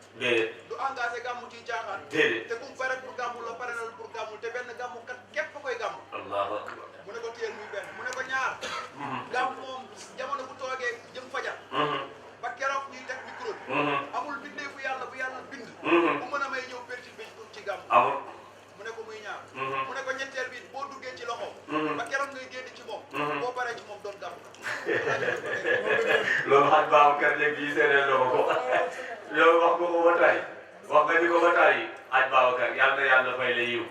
Speaker 3: du engagé gàmmu ci caaxaan te ku pare pour gàmmu la pare na pour gàmmu te benn gàmmu kat képp koy gàmmu mu ne ko téyel muy benn mu ne ko ñaar gàmm moom jamono bu toogee jëm fajar ba keroog ñuy teg micro bi amul bindee bu yàlla bind bu mën a may ñëw perturbé ci gàmm mu ne ko muy ñaar mu ne ko ñetteel bi boo duggee ci loxo ba keroog ngay génn ci moom boo paree ci moom doon gàmm
Speaker 5: loolu xaj Babacar léegi yi séeréer la ko loolu wax nga ko ba tey wax nga ni ko ba tey xaj Babacar yal na yàlla fay la yiw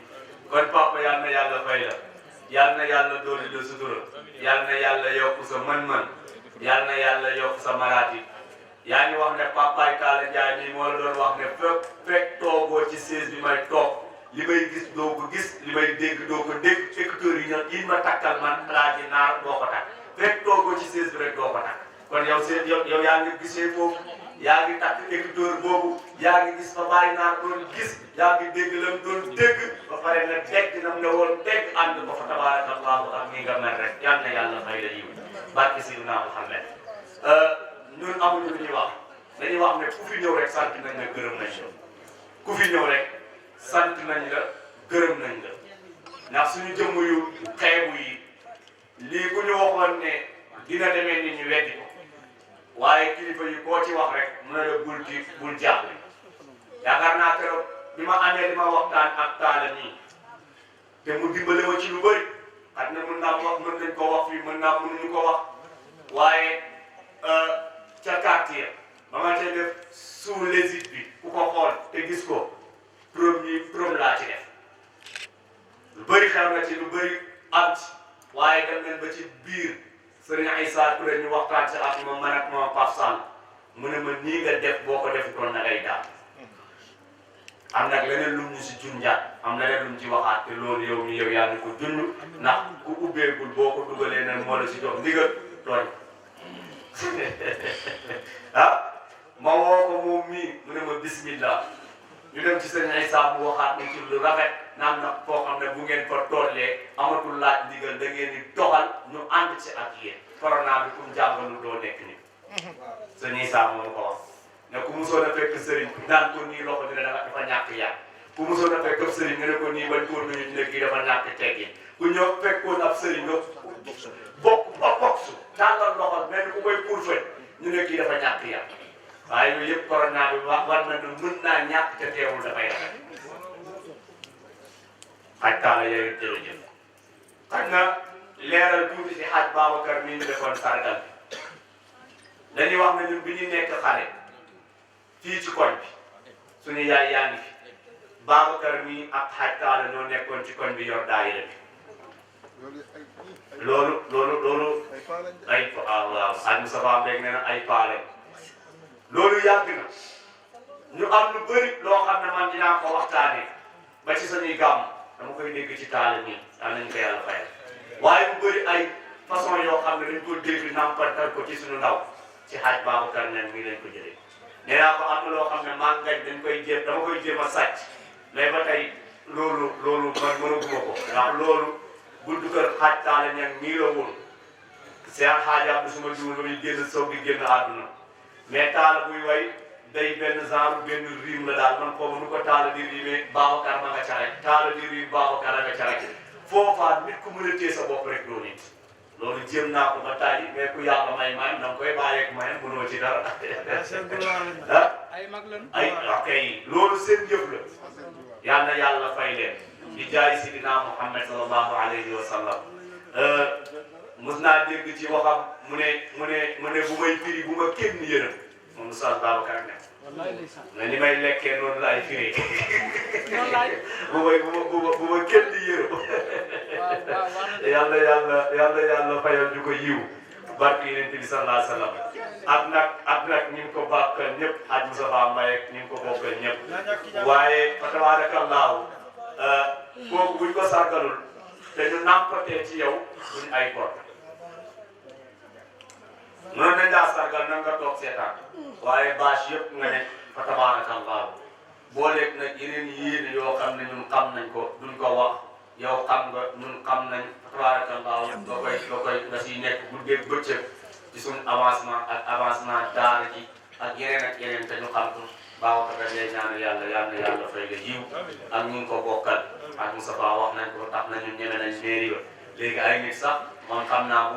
Speaker 5: kon papa yal na yàlla fay la yal na yàlla dooli la sutura yal na yàlla yokk sa mën-mën yal na yàlla yokk sa maraati yaa ngi wax ne papaay Talla Ndiaye nii moo la doon wax ne fekk toogoo ci siège bi may toog li may gis doo ko gis li may dégg doo ko dégg écouteurs yi ma takkal man Alaaji Naar doo ko takk fekk toogoo ci siège bi rek doo ko takk kon yow yow yaa ngi gisee foofu yaa ngi takk écouteur boobu yaa ngi gis fa Baye Naar doon gis yaa ngi dégg lam doon dégg ba pare nga dégg nam ne woon dégg ànd ko fa tabarakallahu ak ñi nga mel rek yal na yàlla fay la yiw barke Seydina Muhammad ñun amuñu lu ñuy wax dañuy wax ne ku fi ñëw rek sant nañ la gërëm nañ la ku fi ñëw rek sant nañ la gërëm nañ la ndax suñu jëmm yu xeebu yi lii ku ñu waxoon ne dina demee ni ñu weddi ko waaye kilifa yi koo ci wax rek mën na la bul ci bul jaaxle yaakaar naa keroog bi ma amee li ma waxtaan ak Talla nii te mu dimbale ma ci lu bëri xat na mën naa wax mën nañ ko wax fii mën naa mënuñu ko wax waaye ca quartier ba ma cay def sous l'égide bi ku ko xool te gis ko premier laa ci def lu bëri xew na ci lu bëri am ci waaye dem nañ ba ci biir Sëriñ Aïssa Touré ñu waxtaan ci ak moom man ak moom Pape Sall mu ne ma nii nga def boo ko defutoon na ngay daal am nag leneen lum ñu si junjaat am leneen lum ci waxaat te loolu yow mi yow yaa ngi ko junj ndax ku ubbeegul boo ko dugalee ne moo la si jox ndigal tooñ ah ma woo ko moom mii mu ne ma bismillah ñu dem ci Sëriñ Aïssa mu waxaat ni ci lu rafet naan nag foo xam ne bu ngeen fa tollee amatul laaj ndigal da ngeen di doxal ñu ànd ci ak yéen corona bi kum jàngalu doo nekk ni Sëriñ Aïssa moo ko wax ne ku musoon a fekk sëriñ naan ko nii loxo dina dafa ñàkk yàq ku musoon a fekk ab sëriñ nga ne ko nii bañ ko nuyu ñu ne kii dafa ñàkk teggin ku ñëw fekkoon ab sëriñ nga bokk su tàllal loxo mel ni ku koy pourfait ñu ne kii dafa ñàkk yàq waaye yooyu yëpp corona bi war na ne mën naa ñàkk te teewul dafay rafet xaj Talla yooyu jërëjëf xaj na leeral tuuti si xaj Babacar mi ñu defoon sargal bi dañuy wax ne ñun bi ñu nekk xale fii ci koñ bi suñu yaay yaa ngi fi Babacar mi ak xaj Talla ñoo nekkoon ci koñ bi yor daayira bi loolu ay waaw xaj Moustapha Mbengue nee na ay paale loolu yàgg na ñu am lu bëri loo xam ne man dinaa ko waxtaanee ba ci suñuy gàmm dama koy dégg ci Talla nii am nañu ko yàlla fayal waaye bu bëri ay façon yoo xam ne dañ ko dégg nampatal ko ci suñu ndaw ci xaaj Babacar nen mii lañ ko jëlee nee naa ko am na loo xam ne maa ngañ dañ koy jéem dama koy jéem a sàcc mais ba tey loolu man mënaguma ko ndax loolu buntu kër xaaj taale ñan nii la woon seen xaajaam bi suma jiw muy génn soog di génn àdduna mais taala buy way day benn genre benn riim la daal man foofu nu ko taala di riimee Babacar ma nga ca rek taala di riim Babacar a nga ca rek foofaa nit ku mën a téye sa bopp rek doo nit loolu jéem naa ko ba tàyyi mais ku yàlla may man da nga koy bàyyeeg mayen mënoo ci dara ah ay ok loolu seen jëf la yal na yàlla fay leen di jaay sidina Muhammad sallallahu alayhi wa sallam mos naa dégg ci waxam mu ne bu may firi bu ma kenn yërëm moom Oustaz Babacar ne ni may lekkee noonu laay firi bu ma kenn yërëm yàlla fayal ñu ko yiw barke Yonent bi sallallahu alayhi wa sallam ak nag ñu ngi ko bàkkal ñëpp ak Moustapha Mbaye ñu ngi ko bokkal ñëpp waaye fa tabaarakallaahu kooku buñ ko sargalul te ñu nampatee ci yow buñ ay bor noonu nañ laa sargal na nga toog seetaan waaye bâche yëpp nga ne fa tabaarakallaahu booleeg nag yeneen yéene yoo xam ne ñun xam nañ ko duñ ko wax yow xam nga ñun xam nañ fa tabaarakallaahu nga koy nga siy nekk guddeeg bëccëg ci suñ avancement ak avancement daara ji ak yeneen te ñu xam ko baaw ka day ñaan yàlla fay la jiw ak ñu ngi ko bokkal ak Moustapha wax nañ ko tax na ñun ñeme nañ mairie ba léegi ay nit sax man xam naa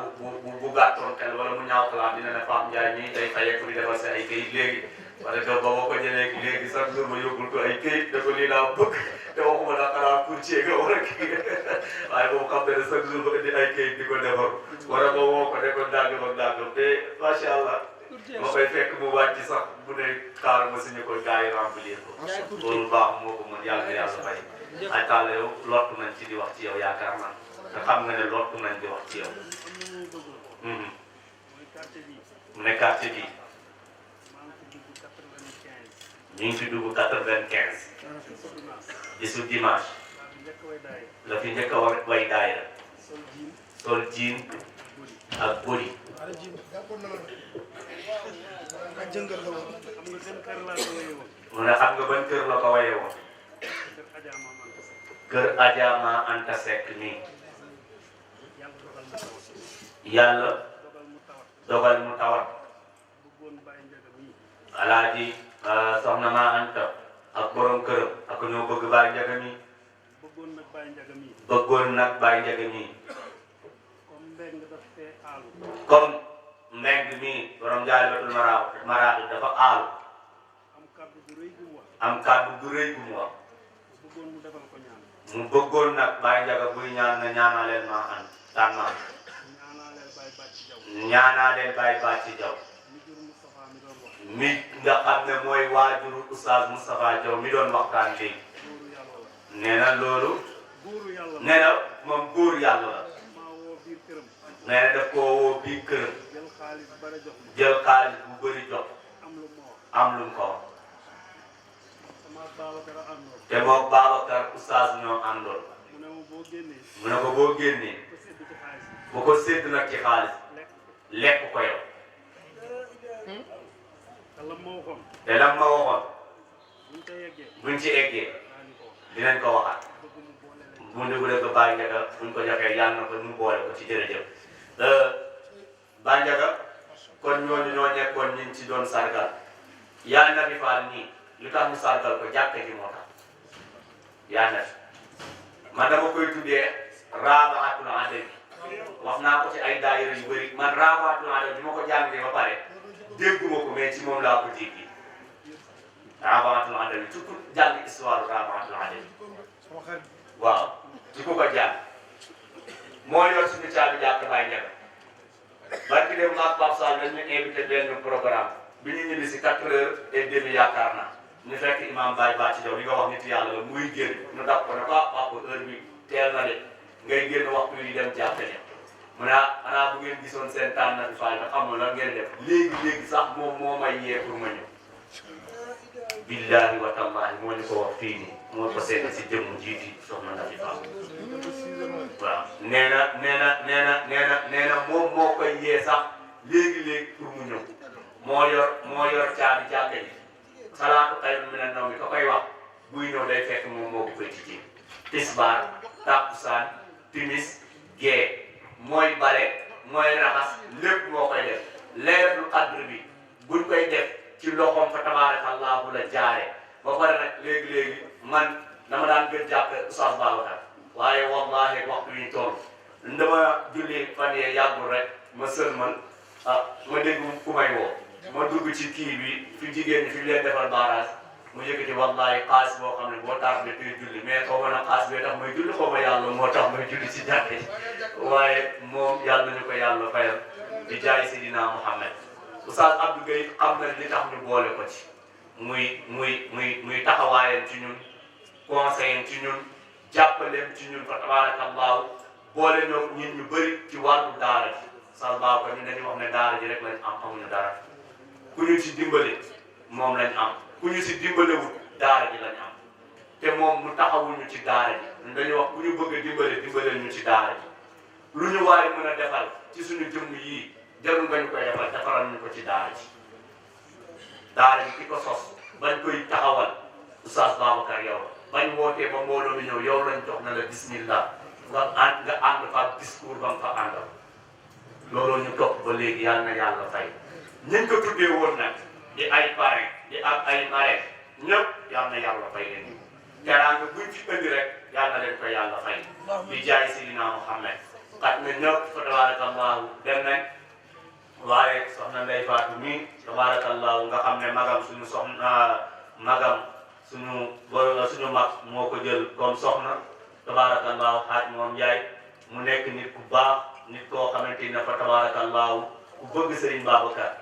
Speaker 5: bu gàttoon xel wala mu ñaaw xalaat dina ne Pape Ndiaye mii day fayeeku di defal si ay këyit léegi parce que ba ma ko jëlee léegi sax jour ma yóbbul ko ay këyit da ko lii laa bëgg te waxuma daa xanaa courtier nga war a kii waaye boobu xam ne chaque jour ba indi ay këyit di ko defar war a ba woo ko de ko dàggam ak dàggam te macha allah ma koy fekk mu wàcc sax bu ne xaaral ma signé ko gars yi remplir ko loolu baax moo ko mën yàlla fay ay taal yow lottu nañ ci di wax ci yow yaakaar naa te xam nga ne lottu nañ di wax ci yow mu ne quartier bi ñu ngi fi dugg 95 bisu dimanche la fi njëkk a way daayira sol jiin ak bodi mu ne xam nga ban kër la ko waye woon kër Adjama Anta Seck nii yàlla dogal mu tawat alaaji soxna ma Anta ak borom këram ak ñoo bëgg Baye Ndiaga mi bëggoon nag Baye Ndiaga mi comme mbeng mi borom Jaalibatul Maraaxib dafa aalu am kàddu bu rëy bu mu wax mu bëggoon nag Baye Ndiaga buy ñaan na ñaanaleel ma an tànnaam ñaanaleel Baye Bàcci Jaw mi nga xam ne mooy waajuru Oustaz Moustapha Diaw mi doon waxtaan léegi nee na loolu nee na moom góor yàlla la nee na daf koo woo biir këram jël xaalis bu bëri jox am lu mu ko wax te moom Babacar Oustaz ñoo àndoon mu ne ko boo génnee bu ko sédd nag ci xaalis lekk ko yow te lam ma waxoon buñ ci eggee dinañ ko waxaat bu ndugule ko Baye Ndiaga buñ ko joxee yàlla na ko mu boole ko ci jërëjëf Baye Ndiaga kon ñooñu ñoo nekkoon ñu ci doon sargal yaa na fi faal nii lu tax ñu sargal ko jàkka ji moo tax yaa na fi man dama koy tuddee Rabaatul Adabi wax naa ko ci ay daayira yu bëri man Rabaatul Adabi bi ma ko jàngee ba pare dégguma ko mais ci moom laa ko dégg Rabaatul Adabi surtout jàng histoire Rabaatul Adabi waaw ci ko jàng moo yor suñu caabi jàkk Baye Ndiaga barki dem maak Pape Sall dañ ñu invité benn programme bi ñu ñibbi si 4h30 yaakaar naa ñu fekk imam Baye Bàcci Jaw li nga wax nit yàlla la muy génn ñu dab ko ne ko papa heure bi teel na de ngay génn waxtu yi dem jàppe ne mu ne xanaa bu ngeen gisoon seen tànn na fi faay nga xam lan ngeen def léegi sax moom moo may yee pour ma ñëw billahi wa tallahi moo ñu ko wax fii nii moo ko seet si jëmm jiiti soxna Nafi Fall waaw nee na moom moo koy yee sax léegi pour mu ñëw moo yor caabi jàkka ji salaatu xayrun mina nawmi ko koy wax buy ñëw day fekk moom moo ko koy tijji tisbaar takkusaan timis gee mooy bale mooy raxas lépp moo koy def laylatul qadr bi buñ koy def ci loxoom fa tabarakallahu la jaare ba pare nag léegi-léegi man dama daan gën jàppe Oustaz Babacar waaye wallahi waxtu yi toll dama julli fan yee yàggul rek ma sëlmal ma dégg ku may woo ma dugg ci kii bi fi jigéen ñi fi leen defal barrage mu yëkkati wallahi xaas boo xam ne boo tax ne tuy julli mais xaw ma na xaas bee tax may julli xaw ma yàlla moo tax may julli ci jàkke waaye moom yàlla nañu ko yàlla fayal di jaay Seydina Muhammad Oustaz Abdou Gueye xam na li tax ñu boole ko ci muy taxawaayam ci ñun conseil ci ñun jàppaleem ci ñun fa tabarakallahu boole ñoo ñun ñu bëri ci wàllu daara ji Oustaz Babacar ñun dañuy wax ne daara ji rek lañ am amuñu dara ku ñu ci dimbale moom lañ am ku ñu si dimbalewul daara ji lañ am te moom mu taxawuñu ci daara ji ñun dañuy wax ku ñu bëgg a dimbaleel ñu ci daara ji lu ñu waay mën a defal ci suñu jëmm yii jarul nga ñu koy defal defaral ñu ko ci daara ji daara ji ki ko sos bañ koy taxawal Oustaz Babacar yow bañ wootee ba mbooloo mi ñëw yow lañ jox na la bismillah nga ànd fa discours ba nga fa àndal looloo ñu topp ba léegi yàlla na yàlla fay ñiñ ko tuddee woon nag di ay parrain di ak ay marraine ñëpp yàlla na yàlla fay leen teraanga buñ fi indi rek yàlla na leen ko yàlla fay di jaay Seydina Muhammad xat na ñëpp fa tabarakallahu dem nañ waaye soxna Ndeye Fatou mii tabarakallahu nga xam ne magam suñu soxna magam suñu mag moo ko jël comme soxna tabarakallahu xaaj moom Njaay mu nekk nit ku baax nit koo xamante ne fa tabarakallahu ku bëgg Serigne Babacar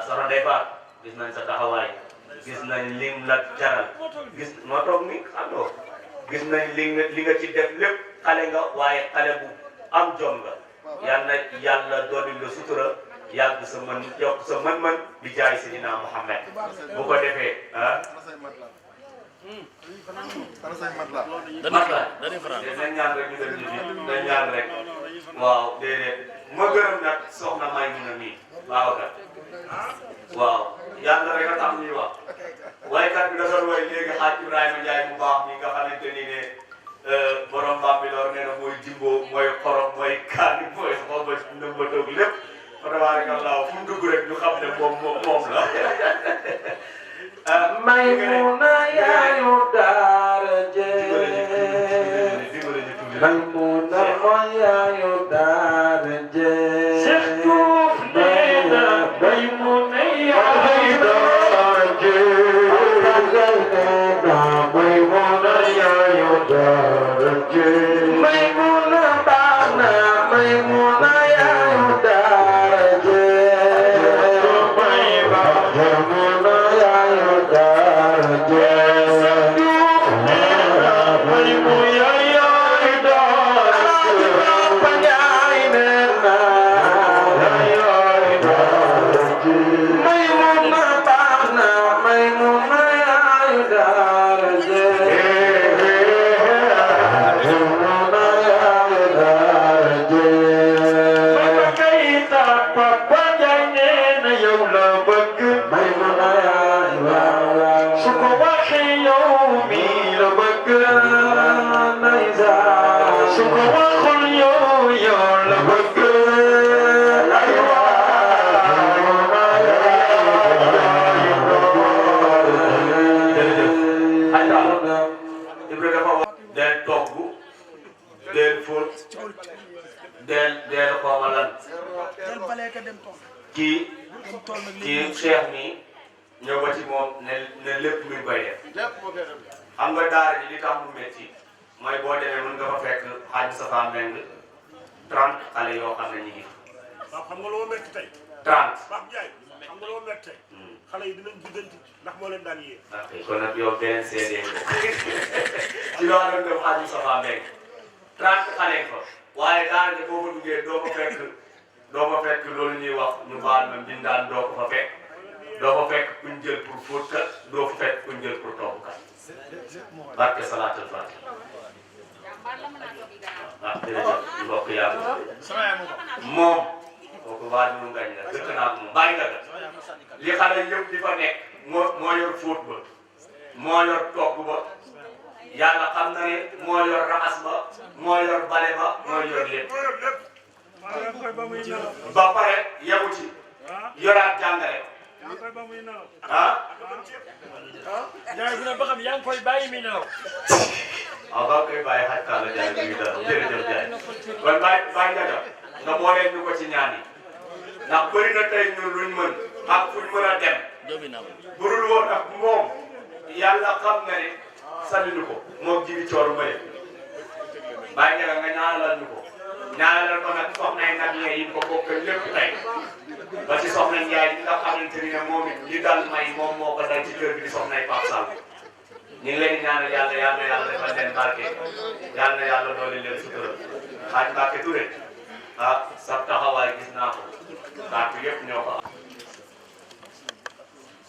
Speaker 5: soxna Ndeye Fatou gis nañ sa taxawaay gis nañ lim la jaral gis moo toog ni xam nga gis nañ li nga ci def lépp xale nga waaye xale bu am jom nga yal na yàlla dolli la sutura yàgg sa mën yokk sa mën-mën di jaay Seydina Muhammad bu ko defee matla dañ ñaan rek ñu dem ñu fi dañ ñaan rek waaw déedéet ma gërëm nag soxna may mun a mii Babacar waaw yàlla rek a tax ñuy wax waykat bi da doon way léegi xaaj Ibrahima Ndiaye mu baax mi nga xamante ni ne borom Bambilor nee na mooy jimbo mooy xorom mooy kaani mooy xooba nëmbatoog lépp fa tabarakallah fu mu dugg rek ñu xam ne moom la
Speaker 4: Maymuna yaayu daara jee Maymuna yaayu daara jee Cheikh Diouf nee na Maymuna yaayu daara jee Maymuna yaayu daara jee Maymuna baax na Maymuna yaayu daara jee Maymuna yaayu daara jee
Speaker 5: kii Cheikh mi ñëw ba ci moom ne lépp mi ngi koy def xam nga daara ji li tax mu métti mooy boo demee mën nga fa fekk xaaj sa femme meng 30 xale yoo xam ne ñu ngi
Speaker 6: xam nga loo métti tey
Speaker 5: 30
Speaker 6: Pape Ndiaye xam nga loo métti tey xale yi dinañ biddanti ndax moo leen daan yee
Speaker 5: kon nag yow beneen CD ci loo doon def xaaj sa femme meng 30 xale ko waaye daara ji boo fa duggee doo fa fekk loolu ñuy wax ñu baal ma mbindaan doo ko fa fekk doo fa fekk kuñ jël pour fóotkat doo fa fekk kuñ jël pour toggkat barke salaatul faatiha jërëjëf mbokk yàlla moom kooku waa ñu ngañ la dëkk naa ko moom bàyyi nga li xale yëpp di fa nekk moo yor fóot ba moo yor togg ba yàlla xam na ne moo yor raxas ba moo yor bale ba moo yor lépp ba pare yemu ci yoraat jàngale ah
Speaker 6: Ndiaye bu ne ba xam yaa ngi koy bàyyi mi nelaw.
Speaker 5: waaw ba koy bàyyi xaj Talla Ndiaye mi ngi dara jërëjëf Ndiaye kon bàyyi Ndiaga nga booleel ñu ko ci ñaan yi ndax bëri na tey ñun luñ mën ak fuñ mën a dem burul woon ak moom yàlla xam na ne sànni ko moom jibi cooru mbëri bàyyi Ndiaga nga ñaanalal ñu ko ñaanalal ko nag soxnay nag yi ko bokk lépp tey ba ci soxna Ndiaye ñi nga xamante ni ne moom it li dal may moom moo ko dal ci kër gi di soxnay Pape Sall ñu ngi leen di ñaanal yàlla yàlla defal leen barke yàlla doole leen sutura xaaj Mbacke Touré ah sa taxawaay gis naa ko kàddu yëpp ñoo ko am.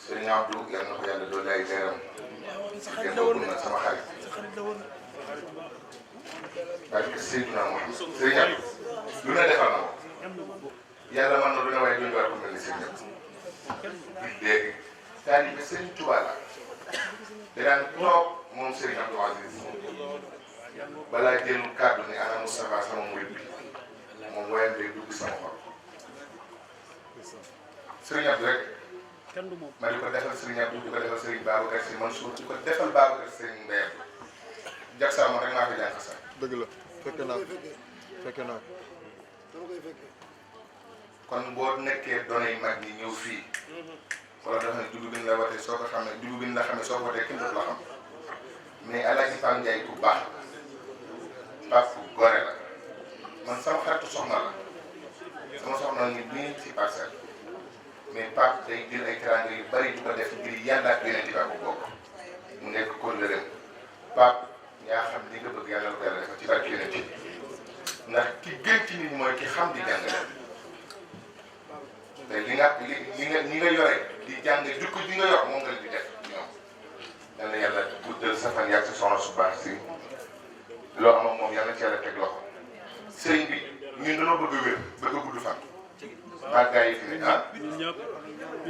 Speaker 4: sëñ Abdou yal na ko yàlla doole ay leeram kenn bëggul na sama xarit parce que Seydina Mouhamed sëñ Abdou lu ne defal na ko yàlla mën na lu ne waaye duñu war ko mel ni sëñ Abdou léegi taalibe sëñ Touba la daan toog moom Serigne Abdou Aziz balaa jël kàddu ne ana Moustapha sama murid bi moom wayam day dugg sama xol Serigne Abdou rek ma di ko defal Serigne Abdou di ko defal Serigne Babacar Sy Mansour di ko defal Babacar Serigne Mbaye jak saa moom rek maa ko jàng sax
Speaker 7: dëgg la fekke naa
Speaker 4: kon boo nekkee données mag ñi ñëw fii wala dafa ne jubu bin la watee soo ko xamee jubu bin la xamee soo ko watee kenn dootu la xam mais Alaaji Pape Ndiaye ku baax Pape ku gore la man sama xaritu soxna la sama soxna ni nii ci parcelle mais Pape day jël ay teraanga yu bari di ko def ngir yàlla ak yeneen di ko bokk mu nekk kóllëreem Pape yaa xam li nga bëgg yàlla la ko yàlla defal ci barke yeneen ci ndax ki gën ci nit ñi mooy ki xam di jàngale te li nga yore di jàng jukko ji nga yor moom nga di def ñoom yal na yàlla guddal sa fan yàgg sa soxna su baax si loo am ak moom yàlla ci yàlla teg loxo sëriñ bi ñun dañoo bëgg a wér bëgg a gudd fan maa gaa yi fi ne ah te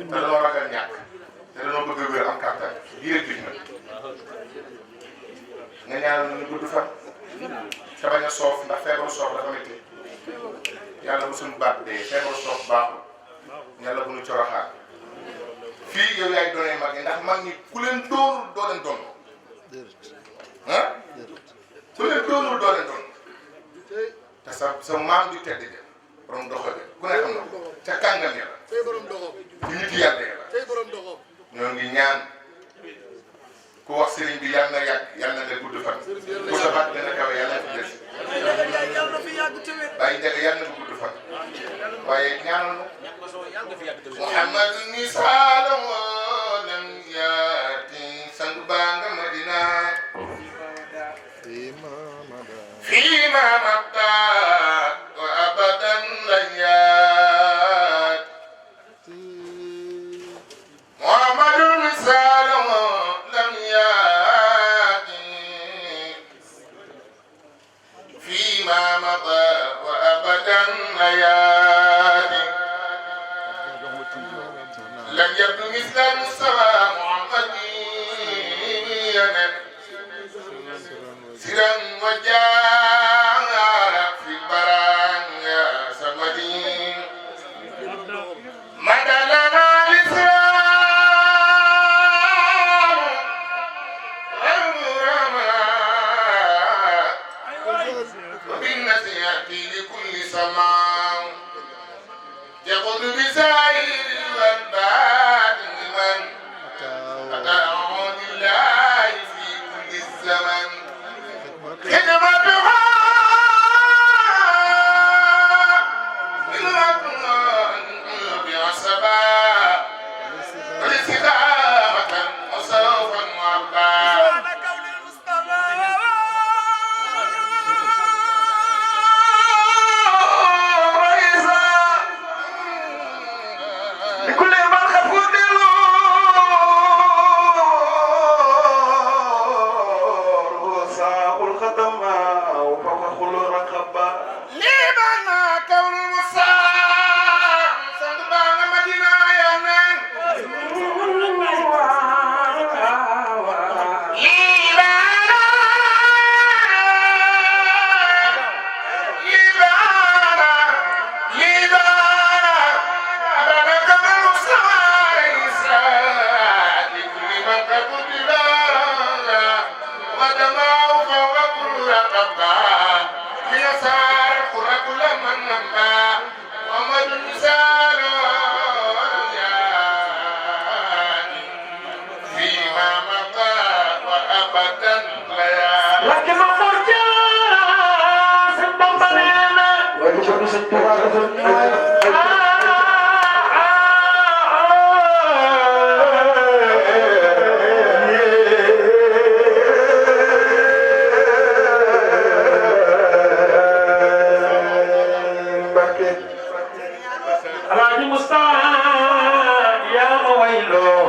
Speaker 4: dañoo ragal ñàkk te dañoo bëgg a wér am kàttan lii rek na nga ñaanal ñu gudd fan te bañ a soof ndax feebaru soof dafa métti yàlla bu suñu baat dee feebaru soof baaxul yàlla bu ñu coroxaat fii yow yaay doonee mag ñi ndax mag ñi ku leen doonul doo leen doon ah ku leen doonul doo leen doon te sa maam di tedd ja borom doxale ku ne xam na ca kàngal ya la ci nit yàlla ya la ñoo ngi ñaan ku wax sëriñ bi yàlla na yàgg yàlla na nga gudd fan ku sa baat dina kawe yàlla na fi des bàyyi njëkk yàlla na nga gudd fan waaye ñaanal ma Muhammad ni saalam lam yaati sang baa nga Madina fii ma mabda wa abadan lan yaati Muhammadun saalam lam yaati fii ma mabda wa abadan lan yaati لم يبدو مثل المصطفى محمد سرا وجاهرا في البرايا سمدين مدى لنا الاسلام والغرماء وبالنصيحه لكل سماء يقول بزاير والبعد من أتعود الله في كل الزمن خدمتها بعصبا والاستقامة وصوفا وعبا Libana
Speaker 8: Alaaji Mustafa yaa ma wayloo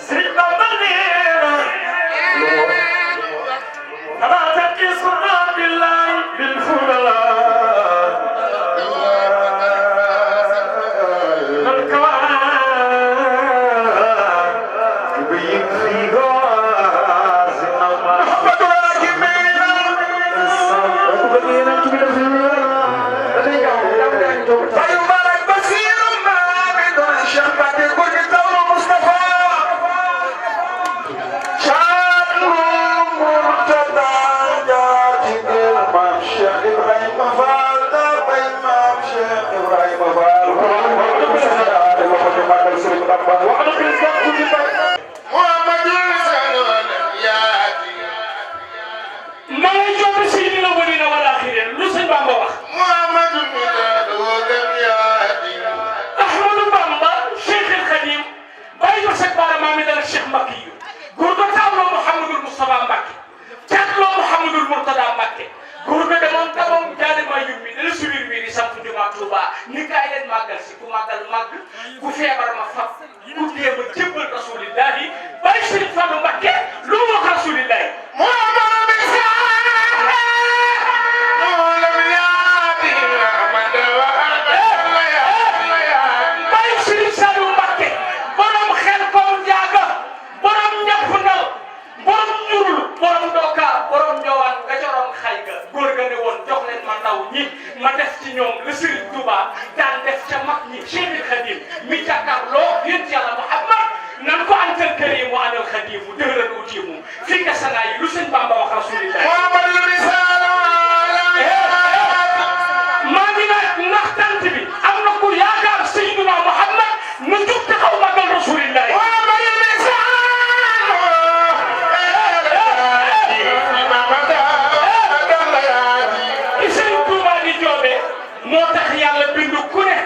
Speaker 8: Sëriñ Bamba neena ala taqisu billahi bil fudala al kawaab yubayyin fiiha ku feebar ma fab ku dee ma jébbal rasulillahi bàyyi Sëriñ Fallu Mbakke lu mu wax rasulillahi bàyyi Sëriñ Fallu Mbakke borom xel koom njaaga borom ñapp ndal borom njurul borom doka borom njowaan nga jorom xay ga góor ga ne woon jox leen ma ndaw ñi ma def ci ñoom le Sëriñ Tuuba daan def ca mag ñi Cheikhul Khadim mi jàkkaarloo yonent Yàlla Muhammad nan ko antal karimu anal khadimu dëgëral utimu fii nga sanaa yi lu sëñ Bamba wax rasulillah maa ngi nag ndax tant bi am na ku yaakaar Seydina Muhammad na jug taxaw magal rasulillah moo tax yàlla bindu ku ne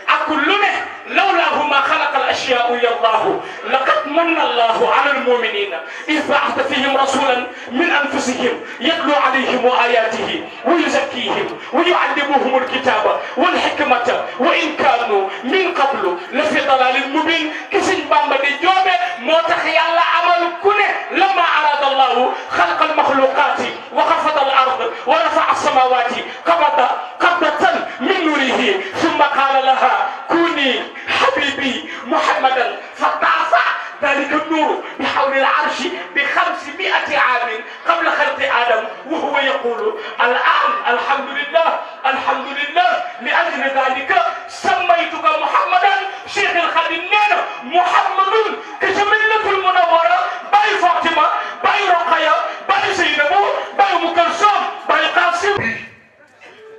Speaker 8: ak lu ne lawlaahu ma xalaqa al ashyaa'u ya allahu laqad manna allahu ala almuminina id ba'atha fihim rasulan min anfusihim yatlu alayhim ayatihi wa yuzakkihim wa yuallimuhum alkitaba wal hikmata wa in kanu min qablu la fi dalalin mubin ki Sëñ Bamba di joobe moo tax yàlla amal ku ne lama arada allahu xalaqa almaxluqati wa xafada al ard wa rafa'a as-samawati qabdatan من نوره ثم قال لها كوني حبيبي محمدا فتعصى ذلك النور بحول العرش ب500 عام قبل خلق آدم وهو يقول الآن الحمد لله لأجل ذلك سميتك محمدا شيخ الخادم نينا محمد كجملة المنورة باي فاطمة باي رقية باي زينب باي أم كلثوم باي قاسم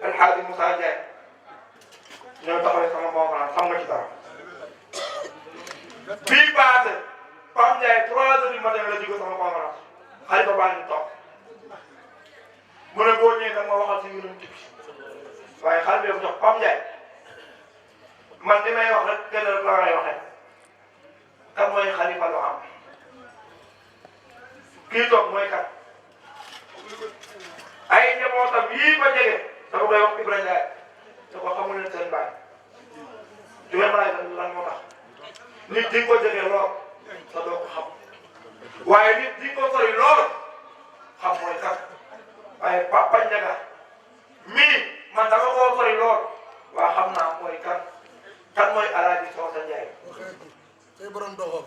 Speaker 9: Alxaaji Moussa Ndiaye ñoo taxawee sama conférence xam nga ci dara bii passé Pape Ndiaye 3 heures du matin la jóge sama conférence xalifa baa ngi toog mu ne boo ñëwee da nga ma waxal si mbirum bi waaye xale bi jox Pape Ndiaye man li may wax rek gën a la lay waxee kan mooy xalifa lu am kii toog mooy kat ay njabootam yii ba jege. dama koy wax Ibrahima Ndiaye da ko xamul ne seen baay du ngeen mën a lan moo tax nit di nga ko jege lool sa doo ko xam waaye nit di nga ko sori lool xam mooy kat waaye Papa Ndiaga mii man dama koo sori lool waa xam naa mooy kan mooy Alaaji Soosa Ndiaye.
Speaker 7: tey borom doxam.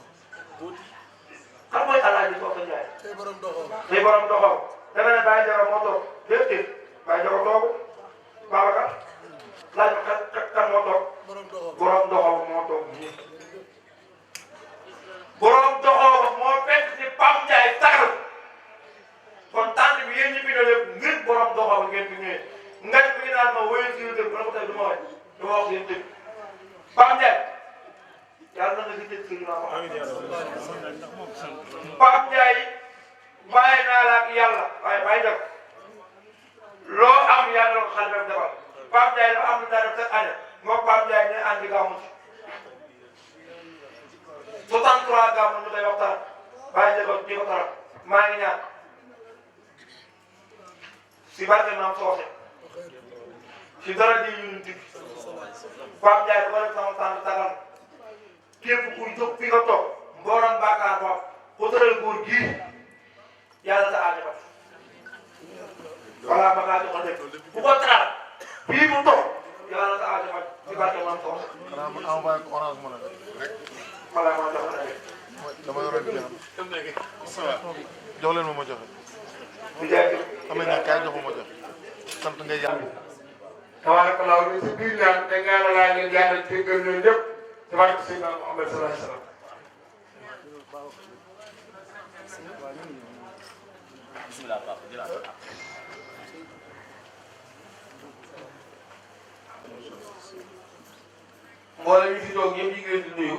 Speaker 9: kan mooy Alaaji Soosa Ndiaye.
Speaker 7: tey borom doxam.
Speaker 9: tey borom doxam dana ne Baye Ndiaga moo toog déedéet Baye Ndiaga toogu. Babacar laaj kan moo toog borom doxaw moo toog nii borom doxaw moo fekk ci Pape Ndiaye sagal kon tànn bi yéen ñi fi doon lépp ngir borom doxaw ngeen fi ñëwee nga ñu ngi naan ma wéyal si dëgg bu ne ko tey du ma wax seen dëgg Pape Ndiaye yàlla na nga si dëgg si ñu naan ko Pape Ndiaye bàyyi naa la ak yàlla waaye bàyyi def loo am yàlla la ko xale bi defal Pape Ndiaye dafa am lu dara def année moom Pape Ndiaye ñu àndi gàmmu ci 63 gàmmu ñu koy waxtaan bàyyi di ko taral maa ngi ñaan si barke maam soose si dara di yu ñu dig Pape Ndiaye dafa def sama tànn tagal képp kuy jóg fi nga toog mbooram bàkkaar boobu ku tëral góor gii yàlla sa aajo bat voilà ma ngaa jox dégg bu ko taral bii mu toog yàlla sa aajo bat si barke maam soose
Speaker 7: xanaa ma envoyé ko orange mën a rek
Speaker 9: voilà ma jox la dégg
Speaker 7: dama yoroon jeexam jox leen ma joxe
Speaker 9: di jaay
Speaker 7: am nañ ne kaay jox ma joxe sant ngay yàlla
Speaker 1: tabarakallah ni si biir ñaan te ñaanal laa leen yàlla jéggal ñoom ñëpp ci barke Seydina Muhammad sallallahu alayhi wa sallam
Speaker 4: mboolem ñu fi toog ñëpp ñu ngi leen di nuyu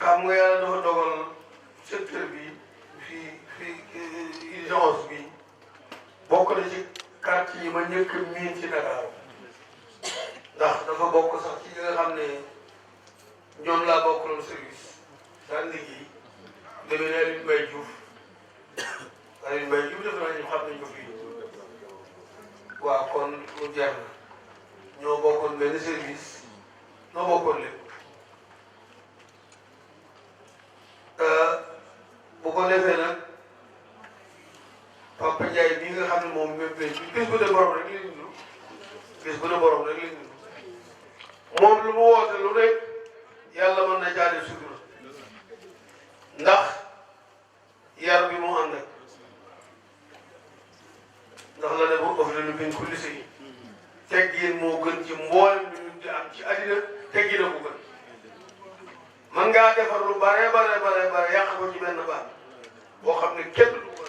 Speaker 4: xam nga yàlla dafa dogal secteur bi fii urgence bi bokk na ci quartier yi ma njëkk miin ci Dakar ndax dafa bokk sax ci ñi nga xam ne ñoom laa bokkaloon service daan liggéey demee ne Alioune Mbaye Diouf Alioune Mbaye Diouf defe naa ñu xam nañ ko fii waaw kon lu jeex na ñoo bokkoon benn service ñoo bokkoon lépp bu ko defee nag Papa Ndiaye bii nga xam ne moom bés bu ne borom rek lañ dund bés bu ne borom rek lañ dund moom lu mu woote lu ne yàlla mën na jaaree sutura ndax yar bi mu ànd ak ndax la ne bu afdalu min kulli shay teggin moo gën ci mboolem lu ñu di am ci àddina teggin a ko gën man ngaa defar lu bare yàq ko ci benn baat boo xam ne kenn du ko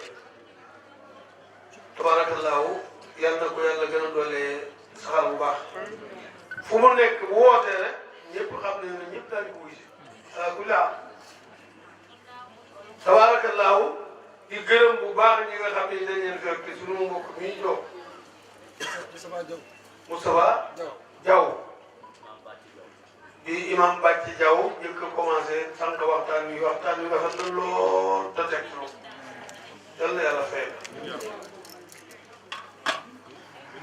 Speaker 4: tabaarakallaahu yal na ko yàlla gën a doole saxal bu baax fu mu nekk bu wootee rek ñëpp xam ne ne ñëpp daal di ko gis ku laa tabaarakallaahu di gërëm bu baax ñi nga xam ne dañ leen fekk suñu mbokk mi ñu toog Moustapha Diaw di imam Bàcci Diaw njëkk a commencé sànq waxtaan wi rafet na lool te teg ci loolu yal na yàlla fay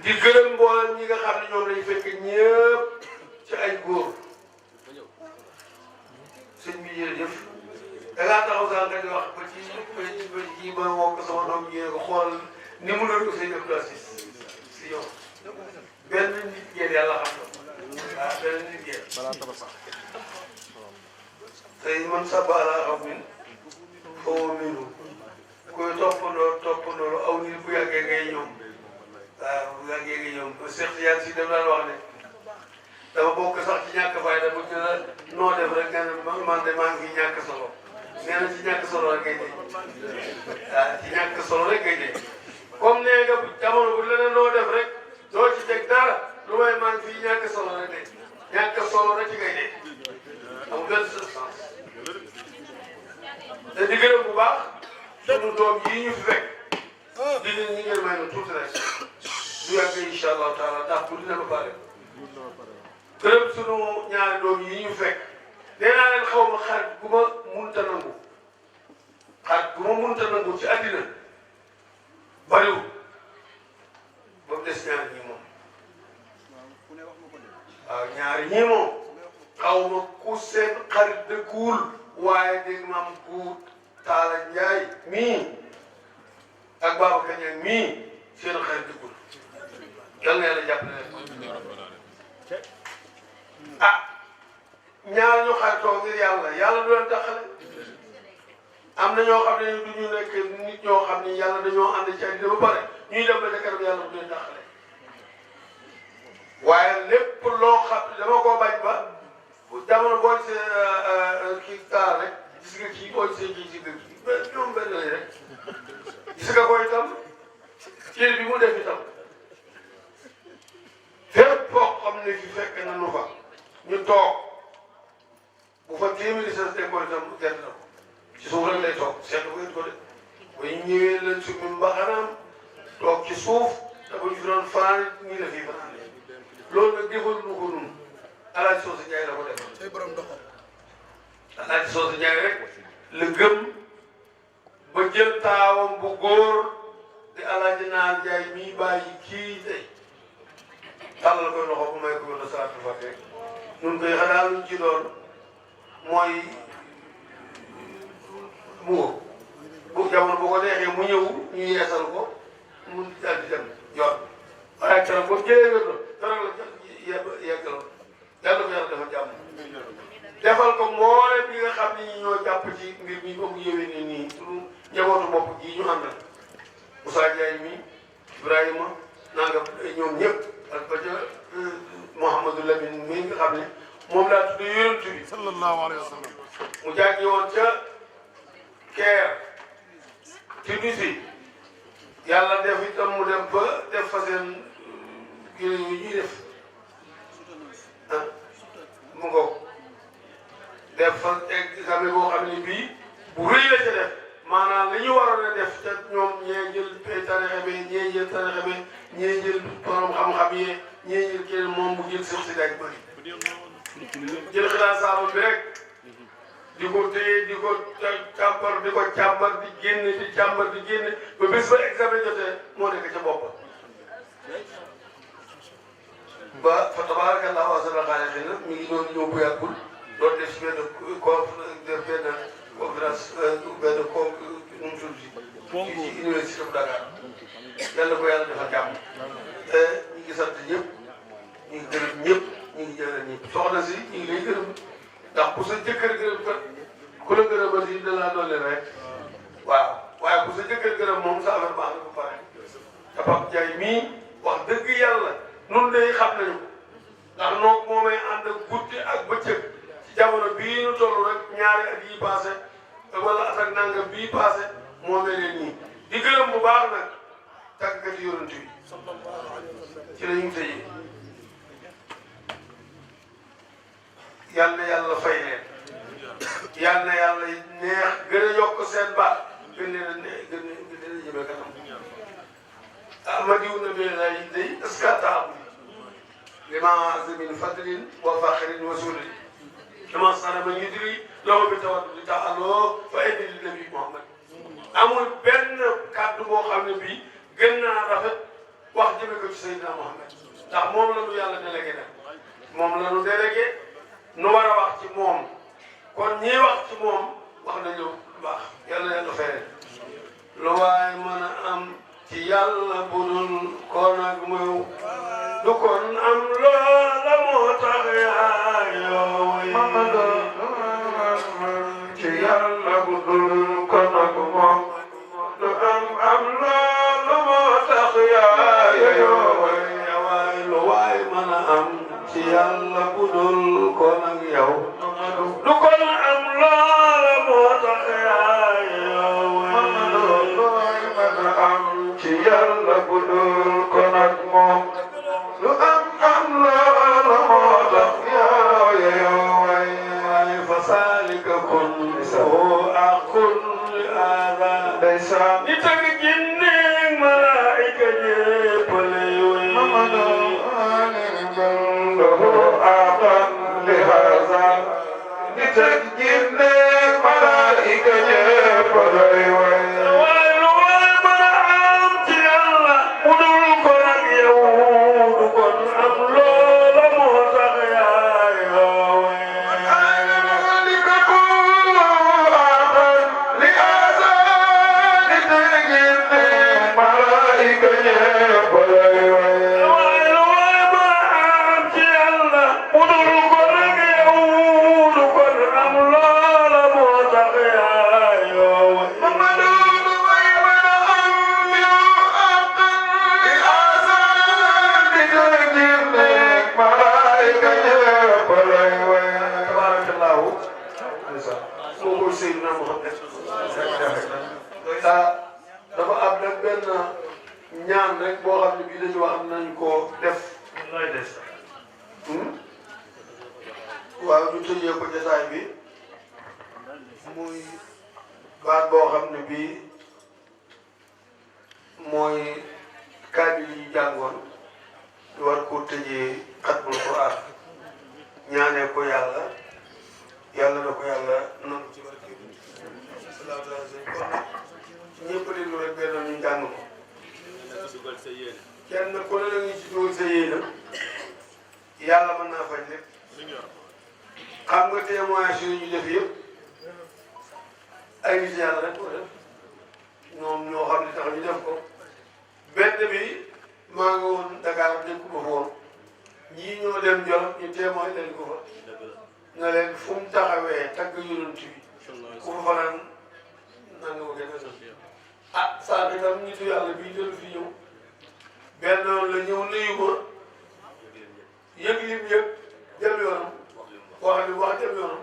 Speaker 4: di gërëm mboolem ñi nga xam ne ñoom lañ fekk ñëpp ci ay góor sëñ bi jërëjëf da ngaa taxaw sànq di wax ba ci ba woo ko sama doom ji ne ko xool ni mu doon ko sëñ Abdou Aziz si yow benn nit ngeen yàlla xam na waaw benn nit ngeen tey man sabala xam min foo minu koy toppandoo aw nit bu yàggee ngay ñoom waaw bu yàggee ngay ñoom Cheikh Tidiane si dem daan wax ne dafa bokk sax ci ñàkk fayda bu ñu la noo def rek nga ne man de maa ngi ñàkk solo nee na ci ñàkk solo rek ngay dee waaw ci ñàkk solo rek ngay dee comme nee nga jamono bu leneen noo def rek doo ci teg dara lu may man fii ñàkk solo rek de ñàkk solo rek ci ngay dee amul benn sens te di gërëm bu baax sunu doom yii ñu fi fekk di leen ñu ngeen may na tuuti rek du yàgg incha allahu taala ndax bu dina ba pare gërëm sunu ñaari doom yii ñu fekk nee naa leen xaw ma xarit gu ma munta nangu xarit gu ma munta nangu ci àddina bariwul ba mu des ñaari ñii moom waaw ñaari ñii moom xaw ma ku seen xarit dëkkuwul waaye dégg maam ku Taala Njaay mii ak Babacar Ñaŋ mii seen xarit dëkkul yal na yàlla jàppale leen ah ñaar ñu xaritoo ngir yàlla du leen taxale am na ñoo xam ne du ñu nekk nit ñoo xam ne yàlla dañoo ànd ci àddina ba pare ñuy dem ba ca kanam yàlla du leen taxale waaye lépp loo xam dama koo bañ ba jamono boo gisee kii taal rek gis nga kii boo gisee kii si kii ñoom benn lañ rek gis nga ko itam cër bi mu def itam fépp foo xam ne fi fekk na nu fa ñu toog bu fa téeméeri sa teg ko itam gerte na ko ci suuf rek lay toog
Speaker 10: toog seetlu ngeen ko de ba ñu ñëwee leen suñu mbaxanaam toog ci suuf te bu ñu fi doon fanaan nii la fii fanaan loolu nag defal nu ko nun Alaaji Soosu Njaay la ko defal
Speaker 3: tey borom doxal
Speaker 10: Alaaji Soosu Njaay rek la gëm ba jël taawam bu góor di Alaaji Naar Njaay mii bàyyi kii tey tàllal koy loxo bu may ko wala salaatu fàtte nun koy xanaa luñ ci doon mooy mu bu jamono bu ko neexee mu ñëw ñu yeesal ko mu daal di dem yoon waaye keroog boo jëlee wér la keroog la yeggaloon yàlla ko yàlla dafa jàmm defal ko mboolem bi nga xam ne ñi ñoo jàpp ci mbir mi ba mu yëwee ne nii suñu njabootu bopp ji ñu àndal Moussa Ndiaye mi Ibrahima nanga ñoom ñëpp ak ba ca Mouhamadou Lamine mi nga xam ne moom laa tudd yonent bi
Speaker 3: sallallahu alayhi wa sallam
Speaker 10: mu jàngi woon ca Caire Tunisie yàlla def itam mu dem ba def fa seen kii yu ñuy def ah mu ngoog def fa examen boo xam ne bii bu rëy la ca def maanaam li ñu waroon a def te ñoom ñee jël tarixa bi ñee jël tarixa bi ñee jël borom xam-xam yi ñee jël kenn moom mu jël Seex Sidi Aj Malik jël xilaat saabam bi rek di ko téye di ko càmbar di ko càmbar di génne di càmbar di génne ba bés ba examen jotee moo nekk ca boppam ba fa tabarakallahu ahsanul xaaliqiin mi ngi doon ñëw bu yàggul doon def si benn conférence benn nu mu tudd ci université bu Dakar yàlla ko yàlla dafa jàmm ñi ngi sant ñëpp ñu ngi gërëm ñëpp ñu ngi jëlee ñëpp soxna si ñu ngi lay gërëm ndax ku sa jëkkër gërëm kat ku la gërëmal si da laa dolli rek waaw waaye ku sa jëkkër gërëm moom sa affaire baax na ba pare te Pape Ndiaye mii wax dëgg yàlla nun day xam nañu ndax noo moomay ànd ak guddi ak bëccëg ci jamono bii nu toll rek ñaari at yii passé wala at ak nangam bii passé moomee leen nii di gërëm bu baax nag tàggati yonent bi ci la ñu tëjee yal na yàlla fay leen yal na yàlla neex gën a yokk seen baat gën leen a ne gën leen a jëmee kanam ah ma diw na bee lay day est-ce que taabu li ma azamin fadlin wa faxrin wa sulli dama sana ma yudri loolu bi tawat di tax allo fa indi li nabi Muhammad amul benn kàddu boo xam ne bii gën naa rafet wax jëme ko ci Seydina Muhammad ndax moom la ñu yàlla délégué nag moom la ñu délégué nu war a wax ci moom kon ñii wax ci moom wax nañu lu baax yàlla yàlla fayal lu waay mën a am ci yàlla bu dul kon ak moom du kon am loola moo tax yaayoo ci yàlla bu dul kon ak moom du am loola moo tax yaayoo waay lu waay mën a am ci yàlla bu dul kon ak yow du kon am loola moo tax yaayoo lu waay mën a am ci yàlla bu dul kon ak moom lu am loola moo tax yaayoo waay fa saalika kun soo akun li aada ndeysaan nit ak jinne malaayika ñépp lay woy jinne malaayika ñépp lay woy waay lu waay mën a am ci yàlla mu dul ko nag yow du kon am loola moo tax yaay woy malika ku aban li asa nit jinne malaayika ñépp lay woy waay lu waay mën a am ci yàlla mu dul ko nag yow du kon am loola moo tax yaay woy Mamadu lu waay mën a am yow àttan li asa nit jinne malaayika ñépp lay woy tabarakallahu moo koy Seydina Muhammad dafa am nag benn ñaan rek boo xam ne bii dañu wax nañ ko def lay des waaw ñu tëjee ko jotaay bi muy baat boo xam ne bii mooy kaamil yi jàngoon war koo tëjee xatmul Qur'an ñaanee ko yàlla yàlla na ko yàlla nangu ci barke bi sallallahu alayhi wa sallam ñëpp déglu rek benn ñu jàng ko kenn ku ne la ngi ci dugal sa yéene yàlla mën naa faj lépp xam nga témoignage yi ñu def yëpp ay nit yàlla rek ko def ñoom ñoo xam ne tax ñu def ko benn bi maa ngi woon Dakar dégg ko fa woon ñii ñoo dem Jolof ñu témoin leen ko fa na leen fu mu taxawee tagg yonent bi ku fa fanaan nanga ma gën a ah saa bi tam nitu yàlla bii jël fi ñëw benn la ñëw nuyu ma yëg lim yëg jëm yoonam wax li wax jëm yoonam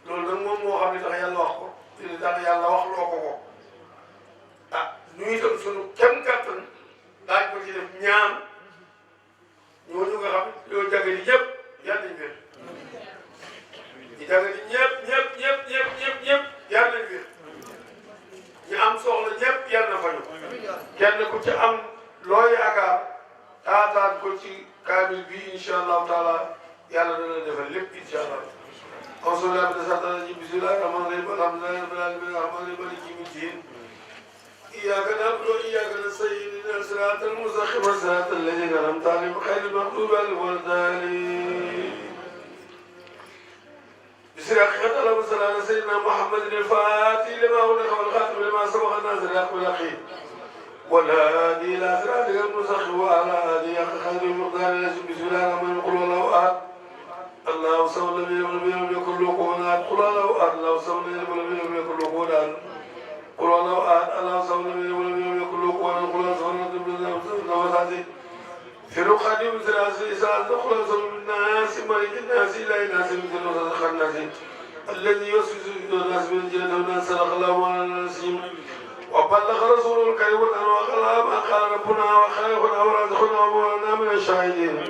Speaker 10: loolu nag moom moo xam ne tax yàlla wax ko te tax yàlla wax loo ko ko ah ñu itam sunu kem kattan daaj ko ci def ñaan ñooñu nga xam yow jagadi ñëpp yàlla nañ wér ñi jagadi ñëpp yàlla nañ wér ñi am soxla ñëpp yàlla na faju kenn ku ci am loo yaakaar taataan ko ci kaamil bi incha allahu taala yàlla dana defal lépp incha allah. alhamdulilah bi sant nañu bisimilah rahmaani rahiim alhamdulilah rabbil aalamiin rahmaani rahiim maaliki yawmi ddiin iyyaaka na'budu wa iyyaaka nasta'iin ihdinas siraatal mustaqiim siraatal laziina an'amta alayhim ghayril maghduubi alayhim wa lad-daalliin. بسرعة اللهم صل على سيدنا محمد الفاتح لما أغلق والخاتم لما سبق الناصر الحق بالحق والهادي إلى صراطك المستقيم وعلى آله حق قدره ومقداره العظيم بسم الله الرحمن الرحيم قل هو الله أحد الله الصمد لم يلد ولم يولد ولم يكن له كفوا أحد قل هو الله أحد الله الصمد لم يلد ولم يولد ولم يكن له كفوا أحد قل هو الله أحد الله الصمد لم يلد ولم يولد ولم يكن له كفوا أحد قل هو الله أحد في القديم ثلاث إسرائيل خلاص من الناس ملك الناس إلى الناس مثل رزق الناس الذي يوسوس في الناس من الجنة والناس صدق الله مولانا العظيم وبلغ رسوله الكريم وقال ما قال ربنا وخالقنا ورازقنا ومولانا من الشاهدين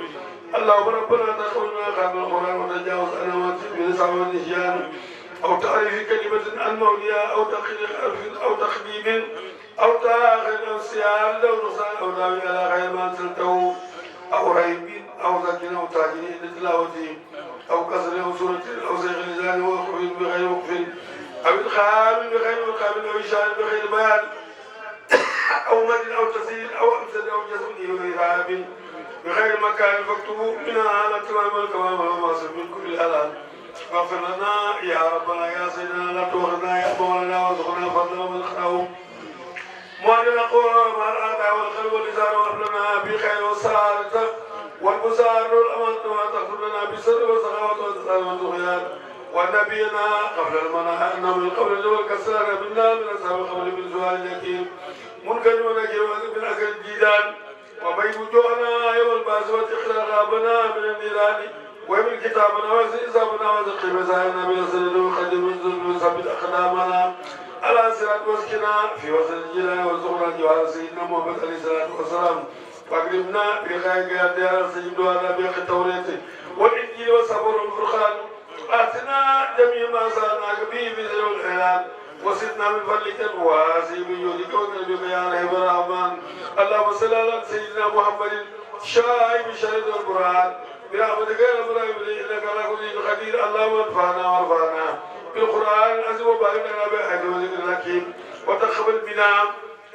Speaker 10: اللهم ربنا تقبل منا قبل القرآن وتجاوز عنا من صعب النسيان أو تعريف كلمة عن مولياء أو تقليل حرف أو تقديم أو تآخر أو سيان أو نقصان أو ناوي على غير ما أنزلته أو ريب أو ذكر أو تعجيل عند تلاوته أو كسر أو سورة أو صيغ لسان وقف بغير وقف أو إدخال بغير مقام أو إشارة بغير بيان أو مد أو تسهيل أو أمثل أو جسم وإرهاب بغير مكان فاكتبوا منها على التمام والكمام والمعصر من كل الألام واغفر لنا يا ربنا يا سيدنا لا تؤاخذنا يا مولانا وارزقنا فضلا ومدخله مؤمن القول مع الأعداء والقلب واللسان وأهلنا بخير والسعادة والبصار والأمانة وما تغفر لنا بالسر والسخاوة والسلام والطغيان ونبينا قبل المناهى أنه من قبل الجوال كسرنا منا من أصحاب القبل من سؤال اليقين منكر ونكر من أكل الجيدان وبين وجوهنا يوم الباس وتخلى غابنا من النيران ومن كتابنا وإصابنا وزقي مسائلنا من السنة وخدم من ذنب وثبت أقدامنا على صراط واسكنا في وسط الجنان وارزقنا جوار سيدنا محمد عليه الصلاة والسلام واكرمنا بخير قيادة سيدنا نبي التوراة والإنجيل والصبر والفرقان آتنا جميع ما سألناك به في ذي الإعلان وسدنا من فضلك واسع بجودك وكرمك يا رحيم الرحمن اللهم صل على سيدنا محمد شاهد بشهادة القرآن برحمتك يا رب العالمين إنك على كل شيء قدير اللهم ارفعنا وارفعنا بالقرآن العظيم وبارك لنا بآياته وذكر الحكيم وتقبل منا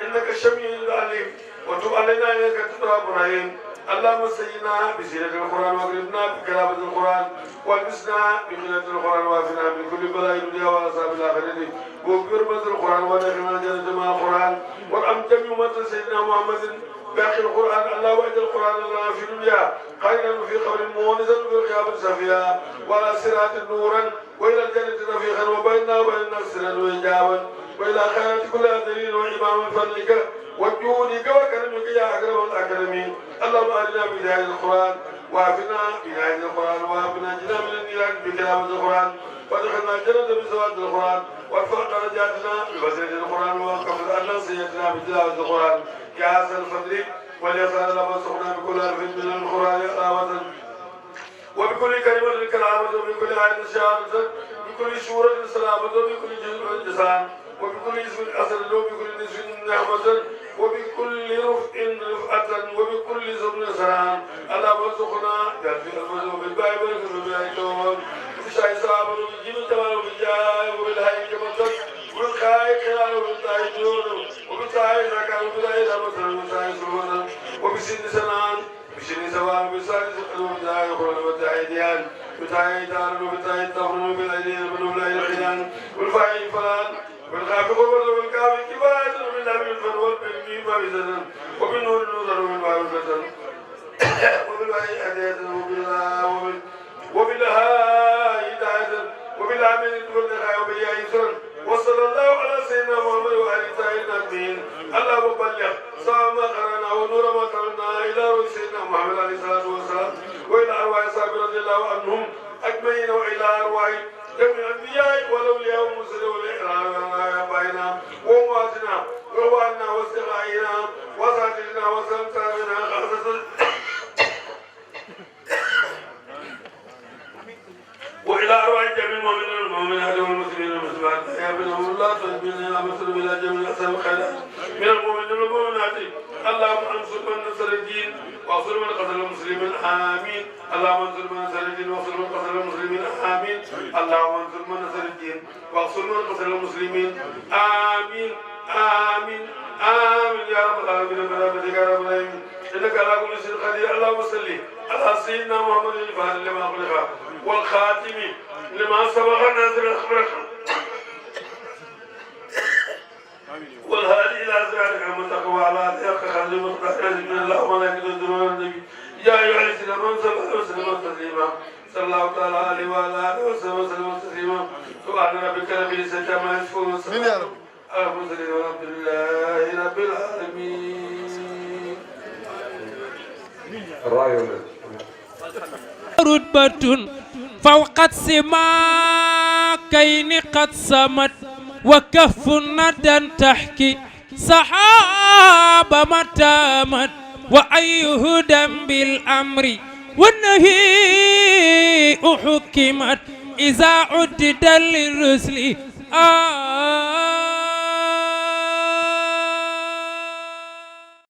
Speaker 10: إنك السميع العليم وتب علينا إنك التواب الرحيم اللهم سيدنا بسيرة القرآن واغربنا بكلامة القرآن والبسنا بقيادة القرآن وافنا من كل بلاء الدنيا وأصحاب الآخرة وبحرمة القرآن ودخلنا الجنة مع القرآن وارحم جميع أمة سيدنا محمد باقي القرآن الله وعد القرآن لنا في الدنيا خيرا في قبر مونسا وفي القيامة سفيا وعلى صراط نورا وإلى الجنة رفيقا وبيننا وبين الناس سرا وإجابا وإلى خيرات كل دليل وإمام فضلك وجودك وكرمك يا أكرم الأكرمين اللهم أرنا بهداية القرآن وعافنا بهداية القرآن وعافنا جنا من النيران بكلامة القرآن وادخلنا الجنة بسواد القرآن وارفع درجاتنا بوزن القرآن وكفر عنا سيئتنا بتلاوة القرآن يا حسن الفضل وليسأل الله سبحانه بكل حرف من القرآن قراءة وبكل كلمة كرامة وبكل آية شهادة بكل شورة سلامة وبكل جزء جزاء وبكل وبكل اسم أصل وبكل نسب نعمة وبكل رفع رفعة وبكل سبل سلام اللهم ارزقنا بألف المزوم بالباء والكفر بالأيتام وبشاي صعب وبالجيم التمام وبالجاي وبالهاي كمطر وبالخاي خلال وبالتاي جون وبالتاي زكاة وبالتاي دامة وبالتاي سرمنا وبسن سنان بسن سوال وبالسان سقل وبالتاي خلال وبالتاي ديان وبالتاي دار وبالتاي تفرن وبالأيدين وبالأيدين الخيان والفاعل فلان والخافق والكافي كفاية وبالنبي الفن والبنجي مابزة وبالنور النظر وبالباب الفتن وبالوحي هداية وبالها هداية وبالعمل والنخاء وبالياء يسرا وصلى الله على سيدنا محمد وآله طاهرين أجمعين اللهم بلغ سواء ما قرأنا ونور ما قرأنا إلى روح سيدنا محمد عليه الصلاة والسلام وإلى أرواح الصحابة رضي الله عنهم أجمعين وإلى أرواح جميع الأنبياء والأولياء والمرسلين والإكرام بيننا وأمواتنا وأهوالنا واستغاثنا وساترنا وسلامنا خاصة وإلى أرواح جميع المؤمنين والمؤمنات والمسلمين والمسلمات يا بنهم الله تنبينا يا مسلم إلى جميع الأسباب الخيرات من المؤمنين والمؤمنات اللهم انصر من نصر الدين واغفر من قتل المسلمين آمين اللهم انصر من نصر الدين واغفر من قتل المسلمين آمين اللهم انصر من نصر الدين واغفر من قتل المسلمين آمين آمين آمين يا رب العالمين برحمتك يا رب العالمين إنك على كل شيء قدير اللهم صل على سيدنا محمد الفاتح لما خلق والخاتم لما سبق الناصر الأخبار والهادي إلى صراطك المستقيم وعلى آله حق قدره ومقداره من الله وملائكته يصلون على النبي يا أيها الذين آمنوا صلوا عليه وسلموا تسليما صلى الله تعالى عليه وعلى آله وسلم تسليما سبحان ربك رب العزة عما يصفون وسلام على المرسلين والحمد لله رب العالمين.
Speaker 11: رتبة فوق السماكين قد سمت وكف ندى تحكي صحاب متامت وأي هدى بالأمر والنهي حكمت إذا عدد للرسل